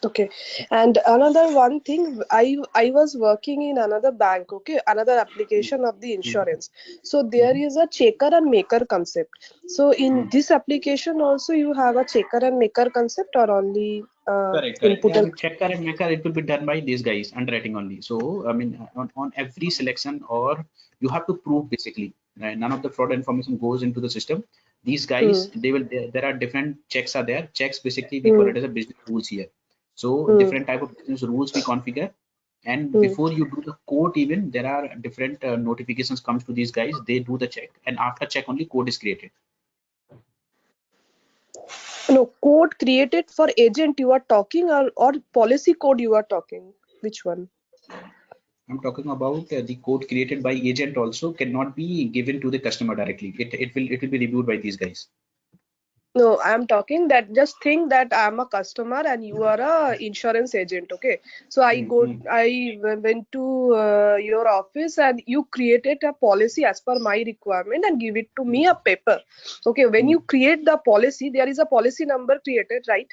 Okay, and another one thing, I was working in another bank, okay, another application of the insurance. So there is a checker and maker concept. So in this application also you have a checker and maker concept, or only Correct. input and Checker and maker, it will be done by these guys, underwriting only. So I mean, on every selection, or you have to prove basically, right? None of the fraud information goes into the system. These guys, there are different checks are there. Checks basically we call it as a business rules here. So different type of business rules we configure. And before you do the code, even there are different notifications comes to these guys. They do the check, and after check only code is created. No, code created for agent you are talking, or policy code you are talking? Which one? I'm talking about the code created by agent also cannot be given to the customer directly. It will be reviewed by these guys. No, I'm talking that, just think that I'm a customer and you are a insurance agent. Okay, so I went to your office and you created a policy as per my requirement and give it to me a paper. Okay, when you create the policy, there is a policy number created, right?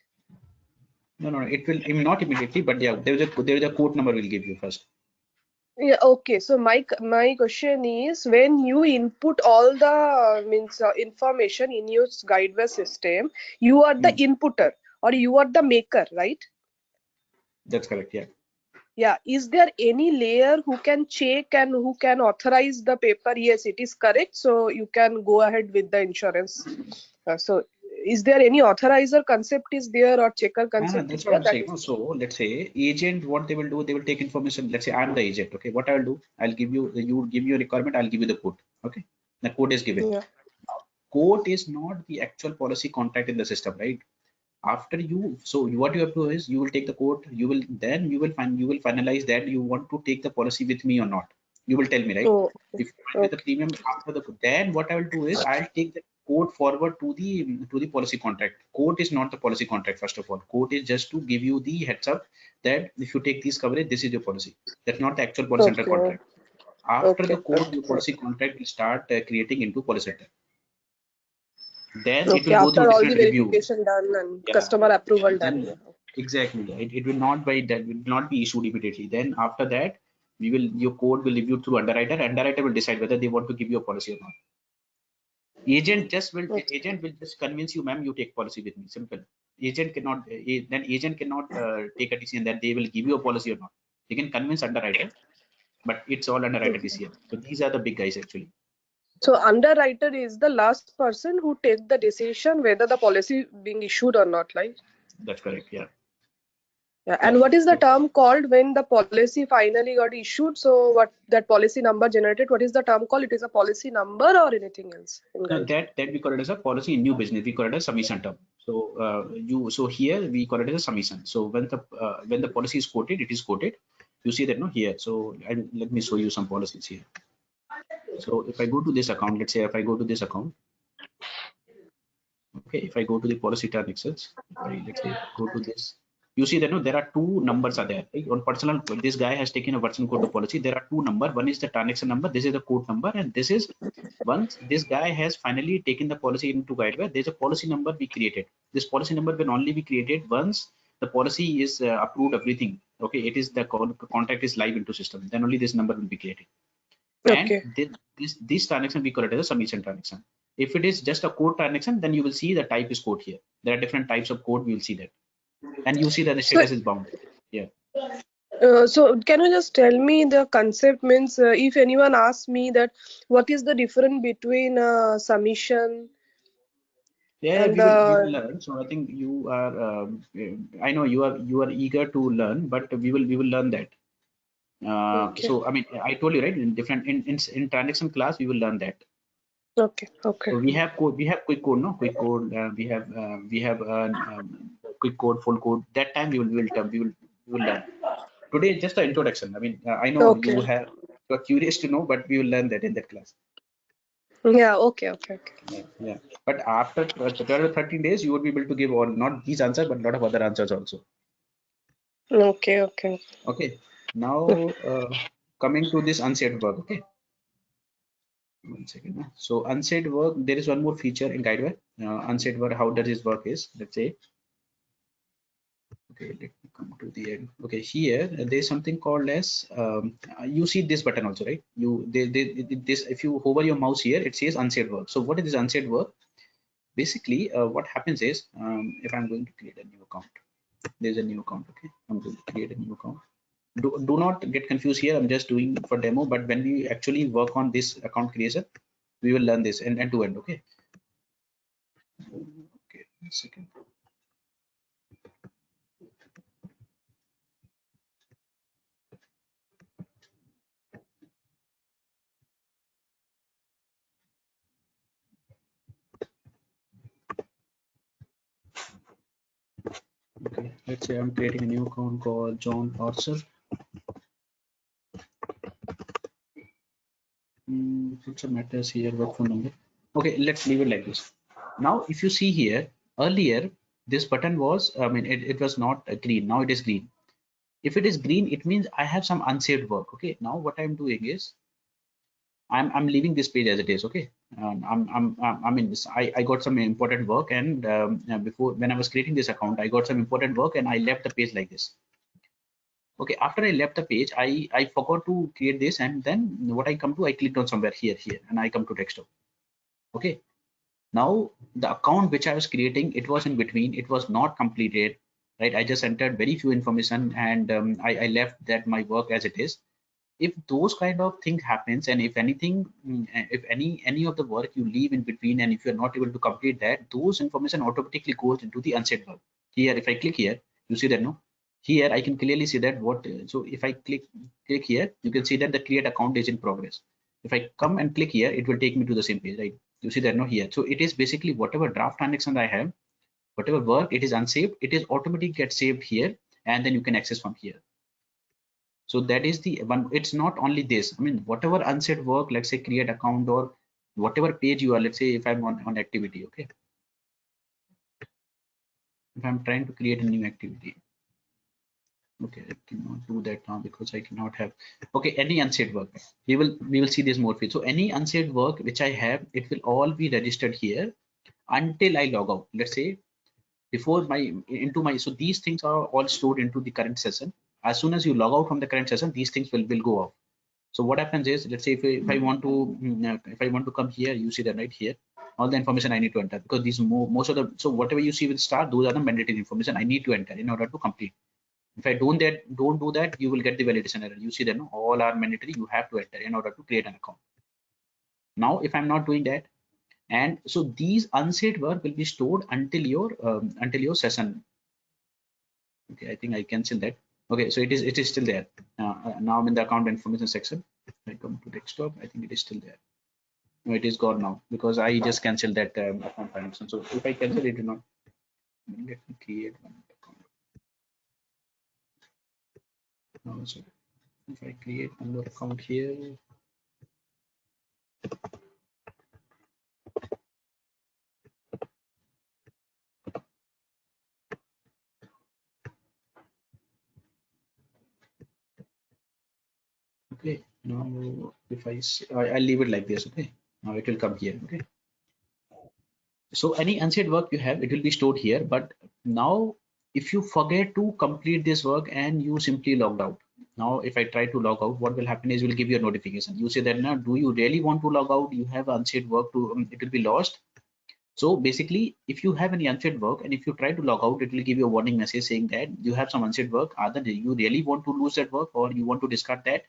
No. It will not immediately, but yeah, there is a code number we'll give you first. Yeah, okay. So my question is, when you input all the information in your Guidewire system, you are the inputter or you are the maker, right? That's correct. Yeah. Yeah. Is there any layer who can check and who can authorize the paper? Yes, it is correct. So you can go ahead with the insurance. So is there any authorizer concept is there, or checker concept That's is what there? I'm saying. So let's say agent, what they will do, they will take information. Let's say I'm the agent. Okay, what I will do, I'll give you, you give me a requirement, I'll give you the code. Okay, the code is given. Yeah. Code is not the actual policy contract in the system, right? After you, so what you have to do is, you will take the code, you will finalize that you want to take the policy with me or not. You will tell me, right? Oh, If you find with the okay. premium after the, then what I will do is, I'll take the code forward to the policy contract. Code is not the policy contract. First of all, code is just to give you the heads up that if you take this coverage, this is your policy. That's not the actual policy center Okay. contract. After the Okay. code, your policy contract will start creating into policy center. Then it Okay, will go through after all the different review. verification done and Yeah. customer approval done. Then exactly, it will not be issued immediately. Then after that, your code will review through underwriter. Underwriter will decide whether they want to give you a policy or not. Okay. Agent will just convince you, ma'am, you take policy with me. Simple. Agent cannot take a decision that they will give you a policy or not. They can convince underwriter, but it's all underwriter decision. So these are the big guys actually. So underwriter is the last person who takes the decision whether the policy being issued or not, right? That's correct. Yeah. Yeah. Yeah. And what is the So, term called when the policy finally got issued? So what that policy number generated? What is the term called? It is a policy number or anything else in no, guide? that we call it as a policy in new business. We call it as submission term. So so here we call it as a submission. So when the policy is quoted, it is quoted, You see that no here. So let me show you some policies here. So if I go to this account, let's say if I go to this account, okay, if I go to the policy transactions, if I let's say if I go to this, you see that no, there are two numbers are there. Right? On personal, this guy has taken a personal code to policy. There are two numbers. One is the transaction number. This is the code number, and this is once this guy has finally taken the policy into Guidewire, there's a policy number we created. This policy number can only be created once the policy is approved everything. Okay, it is the contract is live into system. Then only this number will be created. And Okay. this transaction we call it as a submission transaction. If it is just a code transaction, then you will see the type is code here. There are different types of code. We will see that, and you see that the So, status is bound. Yeah. so can you just tell me the concept means if anyone asks me that what is the difference between submission Yeah, and we will learn. So I think you are. I know you are eager to learn, but we will learn that. okay, So I mean, I told you right in different in transaction class we will learn that. okay, okay, So we have code, we have quick code, no quick code. We have quick code, full code. That time we will learn. Today is just an introduction. I mean, I know okay. you are curious to know, but we will learn that in that class. Yeah, okay, okay, okay. Yeah, yeah. But after 12 or 13 days, you would be able to give all not these answers, but a lot of other answers also. Okay, okay. Okay. Now coming to this unsaid work. Okay. One second. So unsaid work, there is one more feature in Guidewire. Unsaid work, how does this work is, let's say, okay, let me come to the end. Okay, here there's something called as, you see this button also, right? This, if you hover your mouse here, it says unsaid work. So what is this unsaid work? Basically, what happens is, if I'm going to create a new account, there's a new account. Okay, I'm going to create a new account. Do not get confused here. I'm just doing for demo, but when we actually work on this account creation, we will learn this end to end. Okay. Okay, one second. Okay, let's say I'm creating a new account called John Archer. Put some matters here, work phone number. Okay, let's leave it like this. Now, if you see here, earlier this button was, I mean, it was not green. Now it is green. If it is green, it means I have some unsaved work. Okay, now what I'm doing is I'm leaving this page as it is. Okay, I mean, I got some important work, and before when I was creating this account, I got some important work, and I left the page like this. Okay, after I left the page, I forgot to create this, and then what I come to, I clicked on somewhere here, and I come to desktop. Okay, now the account which I was creating, it was in between, it was not completed, right? I just entered very few information, and I left that my work as it is. If those kind of things happens, and if anything, if any of the work you leave in between, and if you're not able to complete that, those information automatically goes into the unsaid work. Here, if I click here, you see that no, here I can clearly see that what, so if I click here, you can see that the create account is in progress. If I come and click here, it will take me to the same page, right? You see that no here. So it is basically whatever draft transaction I have, whatever work it is unsaved, it is automatically get saved here, and then you can access from here. So that is the one. It's not only this. I mean, whatever unsaid work, let's say create account or whatever page you are, let's say if I'm on activity, okay. If I'm trying to create a new activity, okay, I cannot do that now because I cannot have, okay, any unsaid work. We will see this more feed. So any unsaid work which I have, it will all be registered here until I log out. Let's say before my into my, so these things are all stored into the current session. As soon as you log out from the current session, these things will go off. So what happens is, let's say if I want to if I want to come here, you see that right here, all the information I need to enter, because these most of the, so whatever you see with star, those are the mandatory information I need to enter in order to complete. If I don't do that, you will get the validation error. You see that no, all are mandatory, you have to enter in order to create an account. Now if I'm not doing that, and so these unsaid work will be stored until your session. Okay, I think I cancel that. Okay, so it is still there. Now I'm in the account information section. I come to desktop, I think it is still there. No, it is gone now because I just cancelled that account transaction. So if I cancel it, not, let me create one account. No, sorry. If I create one more account here, okay. Now if I'll leave it like this, okay. Now it will come here, okay. So any unsaid work you have, it will be stored here. But now if you forget to complete this work and you simply logged out, now if I try to log out, what will happen is will give you a notification. You say that now, do you really want to log out? You have unsaid work to it will be lost. So basically, if you have any unsaid work and if you try to log out, it will give you a warning message saying that you have some unsaid work. Either you really want to lose that work or you want to discard that,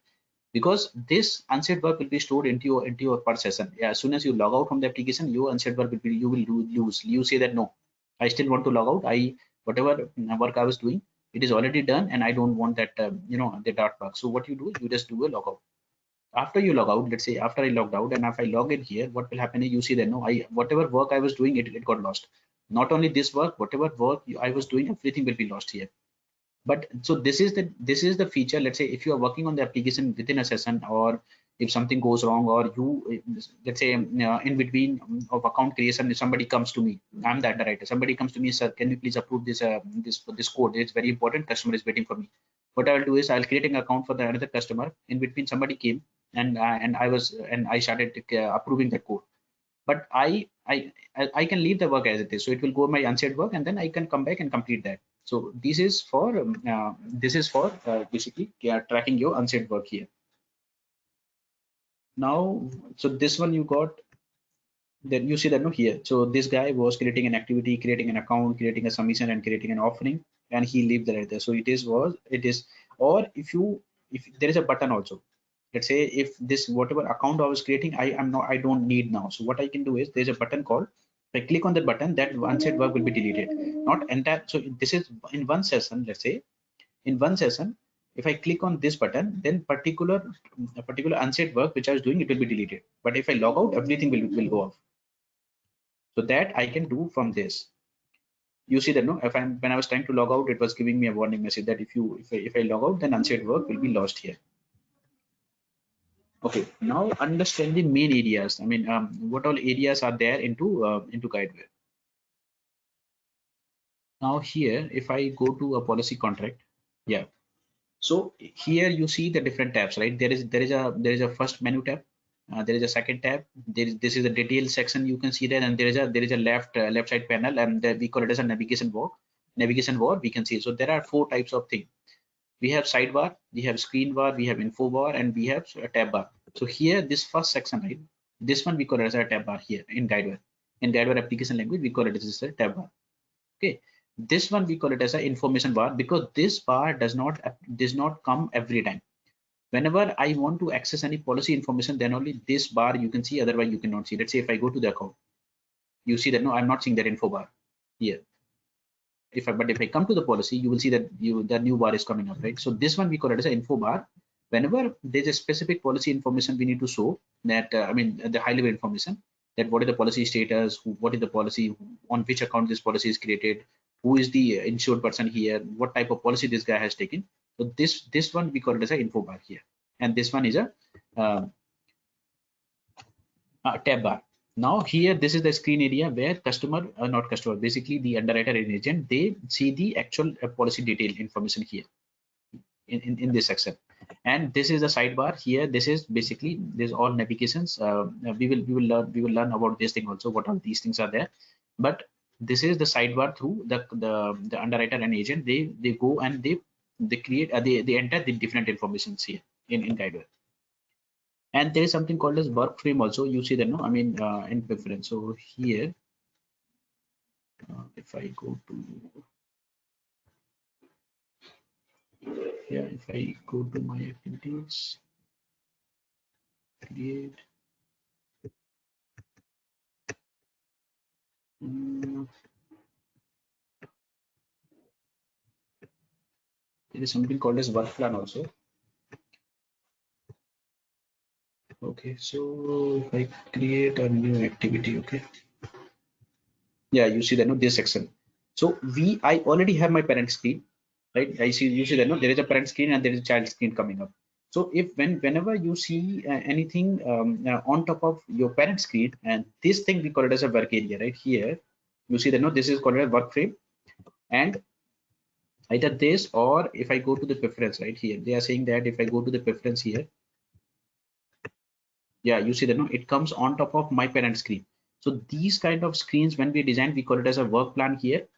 because this unsaid work will be stored into your per session. Yeah, as soon as you log out from the application, your unsaid work will be you will lose. You say that no, I still want to log out. Whatever work I was doing, it is already done, and I don't want that the dart work. So what you do, you just do a logout. After you log out, let's say after I logged out, and if I log in here, what will happen is you see that no, I whatever work I was doing, it got lost. Not only this work, whatever work I was doing, everything will be lost here. But so this is the feature. Let's say if you are working on the application within a session, or if something goes wrong, or you let's say in between of account creation, if somebody comes to me, I'm the underwriter, somebody comes to me, sir, can you please approve this code, it's very important, customer is waiting for me. What I'll do is I'll create an account for the another customer. In between somebody came, and I started approving that code. But I can leave the work as it is, so it will go my unsaid work, and then I can come back and complete that. So this is for basically tracking your unsaid work here. Now, so this one you got, then you see that no here. So this guy was creating an activity, creating an account, creating a submission, and creating an offering, and he leave the right there. So it is, or if there is a button also. Let's say if this whatever account I was creating, I don't need now. So what I can do is there's a button called, if I click on that button, that unsaid work will be deleted. Not entire. So this is in one session. Let's say in one session, if I click on this button, then a particular unsaid work which I was doing, it will be deleted. But if I log out, everything will go off. So that I can do from this. You see that no, if I'm when I was trying to log out, it was giving me a warning message that if I log out, then unsaid work will be lost here. Okay, now understand the main areas. I mean, what all areas are there into Guidewire. Now here, if I go to a policy contract, yeah. So here you see the different tabs, right? There is a first menu tab. There is a second tab. This is the detail section. You can see that, and there is a left side panel, and we call it as a navigation bar. Navigation bar we can see. So there are four types of things. We have sidebar, we have screen bar, we have info bar, and we have a tab bar. So here, this first section, right? This one we call it as a tab bar here in Guidewire. In Guidewire application language, we call it as a tab bar. Okay. This one we call it as an information bar, because this bar does not come every time. Whenever I want to access any policy information, then only this bar you can see, otherwise you cannot see. Let's say if I go to the account, you see that no, I'm not seeing that info bar here. But if I come to the policy, you will see that the new bar is coming up, right? So this one we call it as an info bar. Whenever there's a specific policy information we need to show, that I mean the high level information, that what is the policy status, what is the policy, on which account this policy is created, who is the insured person here, what type of policy this guy has taken. So this one we call it as an info bar here, and this one is uh, tab bar. Now here, this is the screen area where not customer, basically the underwriter and agent, they see the actual policy detail information here in this section. And this is the sidebar here. This is basically this all navigations. We will learn about this thing also. What all these things are there, but this is the sidebar through the underwriter and agent. They go and they create they enter the different informations here in Guidewire. And there is something called as work frame also. You see that no, I mean in preference. So here, if I go to if I go to my activities, create, there is something called as work plan also. Okay, so if I create a new activity, okay, yeah, you see that no, this section. So I already have my parent screen, right? I see, you see that no, there is a parent screen and there is a child screen coming up. So if whenever you see anything on top of your parent screen, and this thing we call it as a work area, right here, you see that no, this is called a work frame, and either this, or if I go to the preference right here, they are saying that if I go to the preference here, yeah, you see that no, it comes on top of my parent screen. So these kind of screens, when we design, we call it as a work plan here.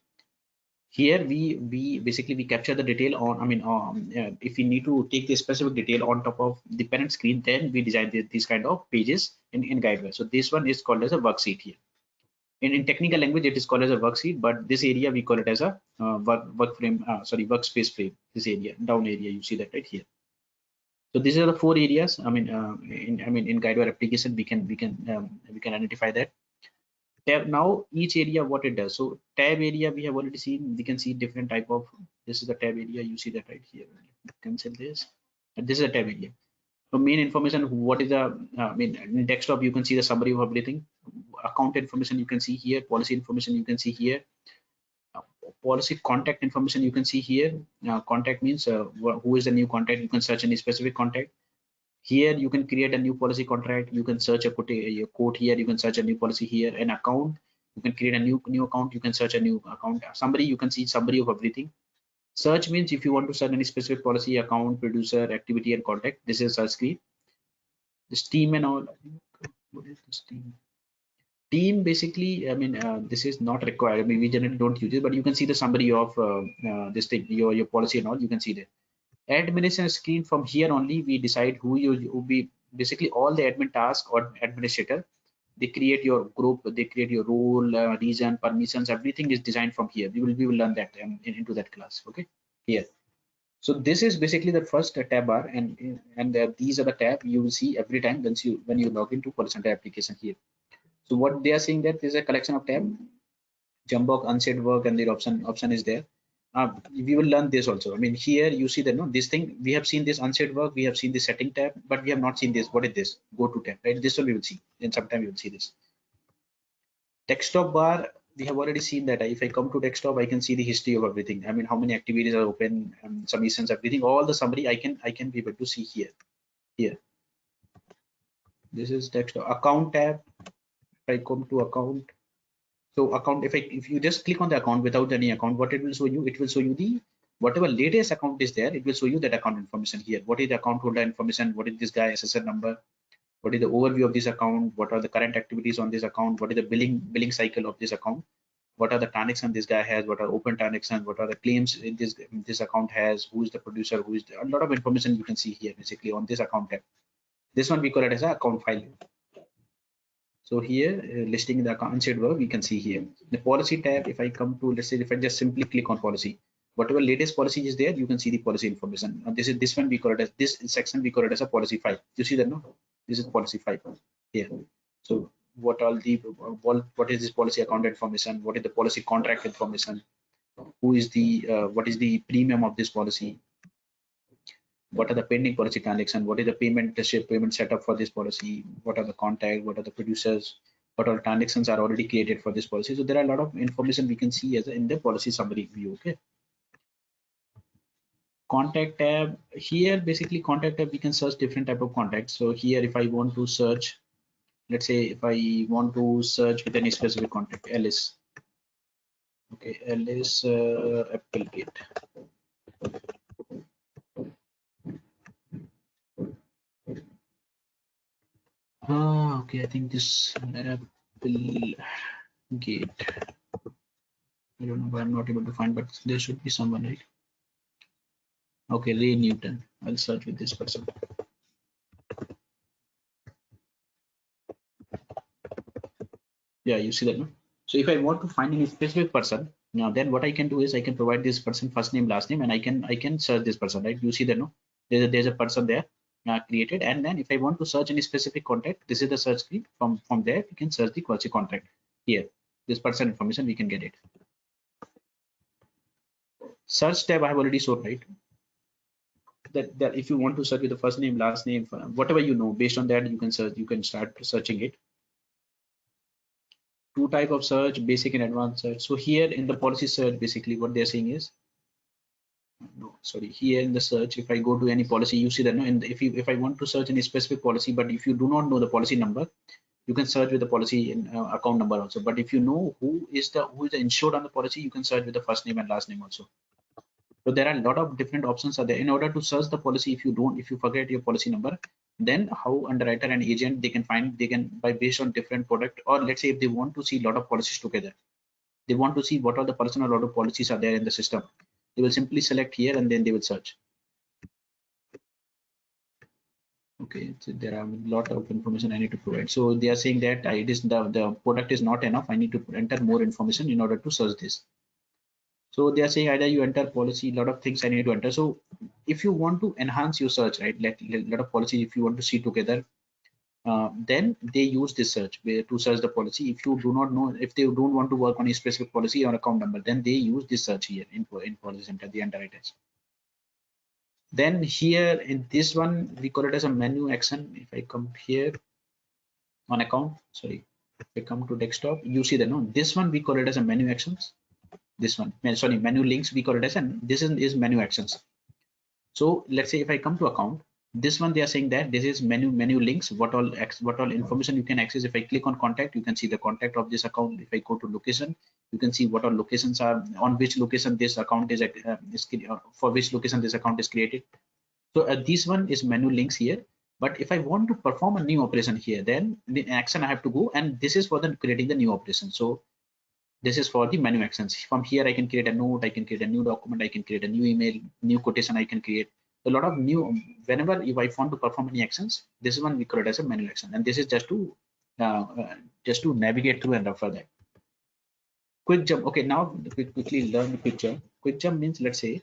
Here we basically we capture the detail on, if we need to take the specific detail on top of the parent screen, then we design these kind of pages in Guidewire. So this one is called as a worksheet here. In technical language, it is called as a worksheet, but this area we call it as a workspace frame. This area, down area, you see that right here. So these are the 4 areas. In Guidewire application, we can identify that. Tab, now each area what it does. So tab area we have already seen. We can see different type of. This is the tab area. You see that right here. Cancel this. And this is a tab area. So main information. What is the? In desktop you can see the summary of everything. Account information you can see here. Policy information you can see here. Policy contact information you can see here. Contact means who is the new contact. You can search any specific contact. Here you can create a new policy contract. You can search a quote here. You can search a new policy here. An account, you can create a new account. You can search a new account. Summary, you can see summary of everything. Search means if you want to search any specific policy, account, producer, activity, and contact. This is search screen. This team and all. What is this team? Team basically, this is not required. We generally don't use it, but you can see the summary of this thing, your policy and all. You can see there. Administration screen, from here only we decide who will be basically all the admin task or administrator. They create your group, they create your role, region, permissions, everything is designed from here. We will learn that into that class. Okay, here. So this is basically the first tab bar, and these are the tab you will see every time when you log into Policy Center application here. So what they are saying, that there's a collection of tab, jump work, unsaid work, and the option is there. We will learn this also. Here you see that no, this thing we have seen this unsaid work, we have seen the setting tab, but we have not seen this. What is this? Go to tab, right? This one we will see. Then sometime we will see this. Desktop bar, we have already seen that. If I come to desktop, I can see the history of everything. How many activities are open, submissions, everything, all the summary I can be able to see here. Here. This is desktop. Account tab. If I come to account. So account, if you just click on the account without any account, what it will show you? It will show you the whatever latest account is there. It will show you that account information here. What is the account holder information? What is this guy SSN number? What is the overview of this account? What are the current activities on this account? What is the billing cycle of this account? What are the transactions this guy has? What are open transactions? What are the claims this account has? Who is the producer? A lot of information you can see here basically on this account tab. This one we call it as an account file. So here, listing the account said work, we can see here. The policy tab, if I come to, let's say, if I just simply click on policy, whatever latest policy is there, you can see the policy information. This one we call it as, this section we call it as a policy file. You see that, no? This is policy file here. So what is this policy account information? What is the policy contract information? Who is what is the premium of this policy? What are the pending policy transactions? What is the payment setup for this policy? What are the contact? What are the producers? What all transactions are already created for this policy? So there are a lot of information we can see as in the policy summary view. Okay. Contact tab, here basically contact tab, we can search different type of contacts. So here if I want to search, let's say if I want to search with any specific contact, Alice. Okay, Alice Applegate. Okay, I think this Applegate. I don't know why I'm not able to find, but there should be someone, right? Okay, Ray Newton. I'll search with this person. Yeah, you see that, no? So if I want to find any specific person, now then what I can do is I can provide this person first name, last name, and I can search this person, right? You see that, no? There's a person there created, and then if I want to search any specific contact, this is the search screen. From there, we can search the quality contact. Here, this person information we can get it. Search tab I have already shown, right? That if you want to search with the first name, last name, whatever you know, based on that you can search. You can start searching it. Two type of search, basic and advanced search. So here in the policy search, basically what they're saying is no, sorry, here in the search, if I go to any policy, you see that no, if I want to search any specific policy, but if you do not know the policy number, you can search with the policy in account number also. But if you know who is the insured on the policy, you can search with the first name and last name also. So there are a lot of different options are there. In order to search the policy, if you forget your policy number, then how underwriter and agent they can by based on different product, or let's say if they want to see a lot of policies together, they want to see what are the personal lot of policies are there in the system, they will simply select here and then they will search. Okay, so there are a lot of information I need to provide. So they are saying that it is the product is not enough, I need to enter more information in order to search this. So they are saying either you enter policy, a lot of things I need to enter. So if you want to enhance your search, right, lot of policy, if you want to see together, then they use this search to search the policy. If you do not know, if they don't want to work on a specific policy or account number, then they use this search here in policy center, the underwriters. Then here in this one, we call it as a menu action. If I come here on account, sorry, if I come to desktop, you see that no, this one we call it as a menu actions. This one, sorry, menu links we call it as, and this is menu actions. So let's say if I come to account, this one they are saying that this is menu links, what all information you can access. If I click on contact, you can see the contact of this account. If I go to location, you can see what all locations are, on which location this account is for which location this account is created. So this one is menu links here. But if I want to perform a new operation here, then the action I have to go, and this is for the creating the new operation. So this is for the menu actions. From here I can create a note, I can create a new document, I can create a new email, new quotation I can create. A lot of new, whenever if I want to perform any actions, this is one we call it as a menu action, and this is just to navigate through and refer that. Quick jump. Okay, now quickly learn quick jump. Quick jump means, let's say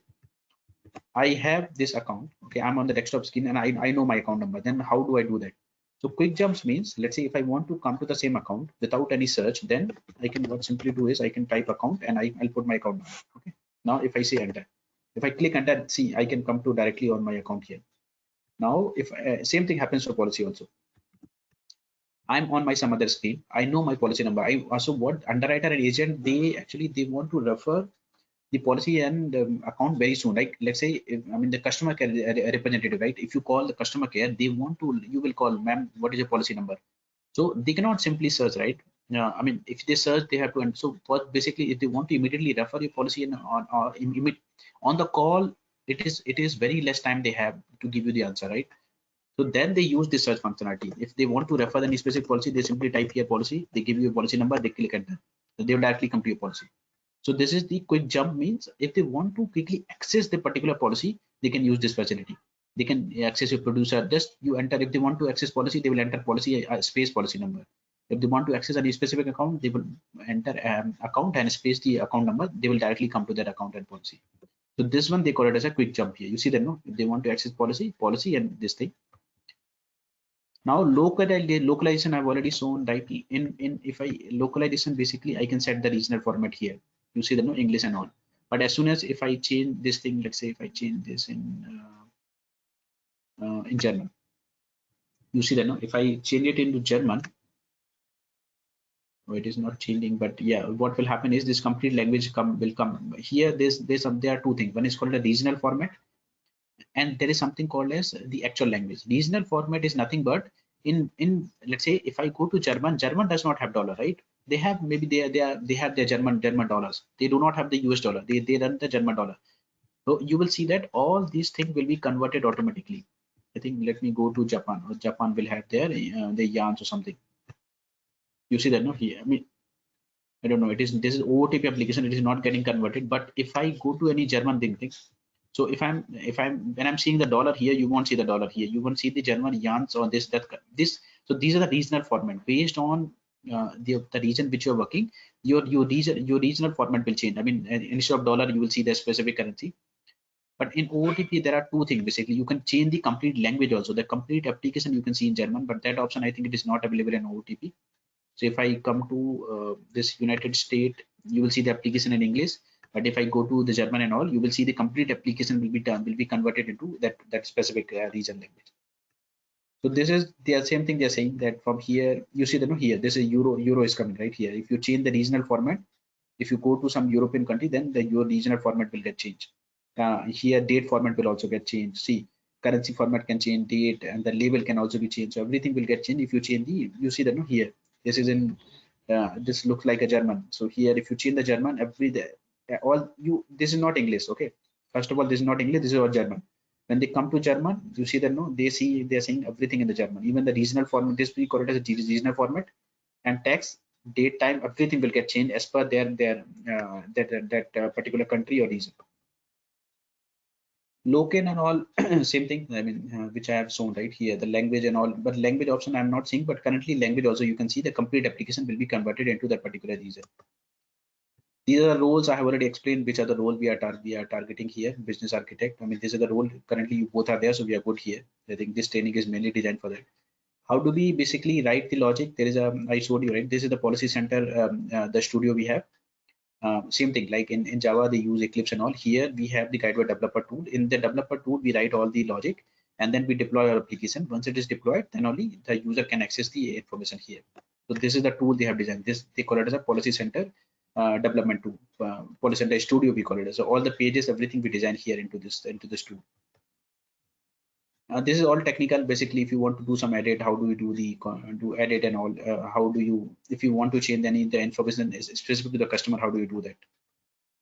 I have this account. Okay, I'm on the desktop screen and I know my account number. Then how do I do that? So quick jumps means, let's say if I want to come to the same account without any search, then I can what simply do is I can type account and I'll put my account number. Okay. Now if I say enter, if I click enter, see I can come to directly on my account here. Now if same thing happens for policy also. I'm on my some other screen. I know my policy number. I also what underwriter and agent they want to refer the policy and account very soon. Like let's say I mean the customer care representative, right? If you call the customer care, they want to, you will call, ma'am, what is your policy number? So they cannot simply search, right? I mean if they search, they have to. And so basically if they want to immediately refer your policy on the call, it is very less time they have to give you the answer, right? So then they use this search functionality. If they want to refer any specific policy, they simply type here policy, they give you a policy number, they click enter, they will directly come to your policy. So this is the quick jump means, if they want to quickly access the particular policy, they can use this facility. They can access your producer, just you enter. If they want to access policy, they will enter policy space policy number. If they want to access any specific account, they will enter account and space the account number. They will directly come to that account and policy. So this one they call it as a quick jump here. You see that no? If they want to access policy and this thing. Now localization I've already shown, right? In if I localization, basically I can set the regional format here. You see the no English and all. But as soon as if I change this thing, let's say if I change this in German, you see that no, if I change it into German, oh, it is not changing, but yeah, what will happen is this complete language will come here. There are two things. One is called a regional format, and there is something called as the actual language. Regional format is nothing but in let's say if I go to German does not have dollar, right? They have maybe they have their German dollars. They do not have the US dollar. They run the German dollar. So you will see that all these things will be converted automatically. I think let me go to Japan. Or Japan will have their yans or something. You see that no here. I mean I don't know. This is OTP application. It is not getting converted. But if I go to any German thing, so if I'm when I'm seeing the dollar here, you won't see the dollar here. You won't see the German yans or this. So these are the regional format based on the region which you're working. Your regional format will change. I mean, instead of dollar, you will see the specific currency. But in OOTP, there are two things basically. You can change the complete language also. The complete application you can see in German, but that option I think it is not available in OOTP. So if I come to this United States, you will see the application in English. But if I go to the German and all, you will see the complete application will be converted into that specific region language. So this is the same thing they're saying, that from here you see that no, here this is euro is coming right here. If you change the regional format, if you go to some European country, then your regional format will get changed. Here date format will also get changed. See, currency format can change, date and the label can also be changed. So everything will get changed if you change the, you see that no, here this is in this looks like a German. So here if you change the German, all you, this is not English. Okay, first of all, this is not English, this is all German. When they come to German, you see that no, they're saying everything in the German. Even the regional format, this we call it as a regional format, and text, date, time, everything will get changed as per that particular country or region. Local and all same thing. I mean, which I have shown right here, the language and all. But language option I'm not seeing. But currently language also, you can see the complete application will be converted into that particular region. These are the roles I have already explained. Which are the role we are targeting here? Business architect. I mean, this is the role currently. You both are there, so we are good here. I think this training is mainly designed for that. How do we basically write the logic? There is a, I showed you right. This is the policy center, the studio we have. Same thing like in Java, they use Eclipse and all. Here we have the Guidewire developer tool. In the developer tool, we write all the logic and then we deploy our application. Once it is deployed, then only the user can access the information here. So this is the tool they have designed. This they call it as a policy center development tool, policy center studio we call it. So all the pages, everything we design here into this tool. This is all technical. Basically, if you want to do some edit, how do we do edit and all? How do you, if you want to change any the information specific to the customer, how do you do that?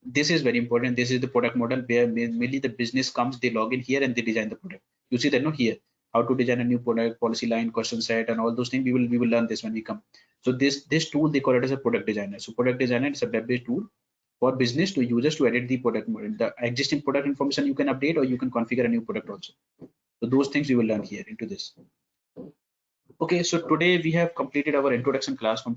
This is very important. This is the product model where mainly the business comes, they log in here and they design the product. You see that no, here how to design a new product, policy line, question set, and all those things. We will learn this when we come. So this tool they call it as a product designer. So product designer is a web-based tool for business to users to edit the product model. The existing product information you can update or you can configure a new product also. So those things we will learn here into this. Okay, so today we have completed our introduction class from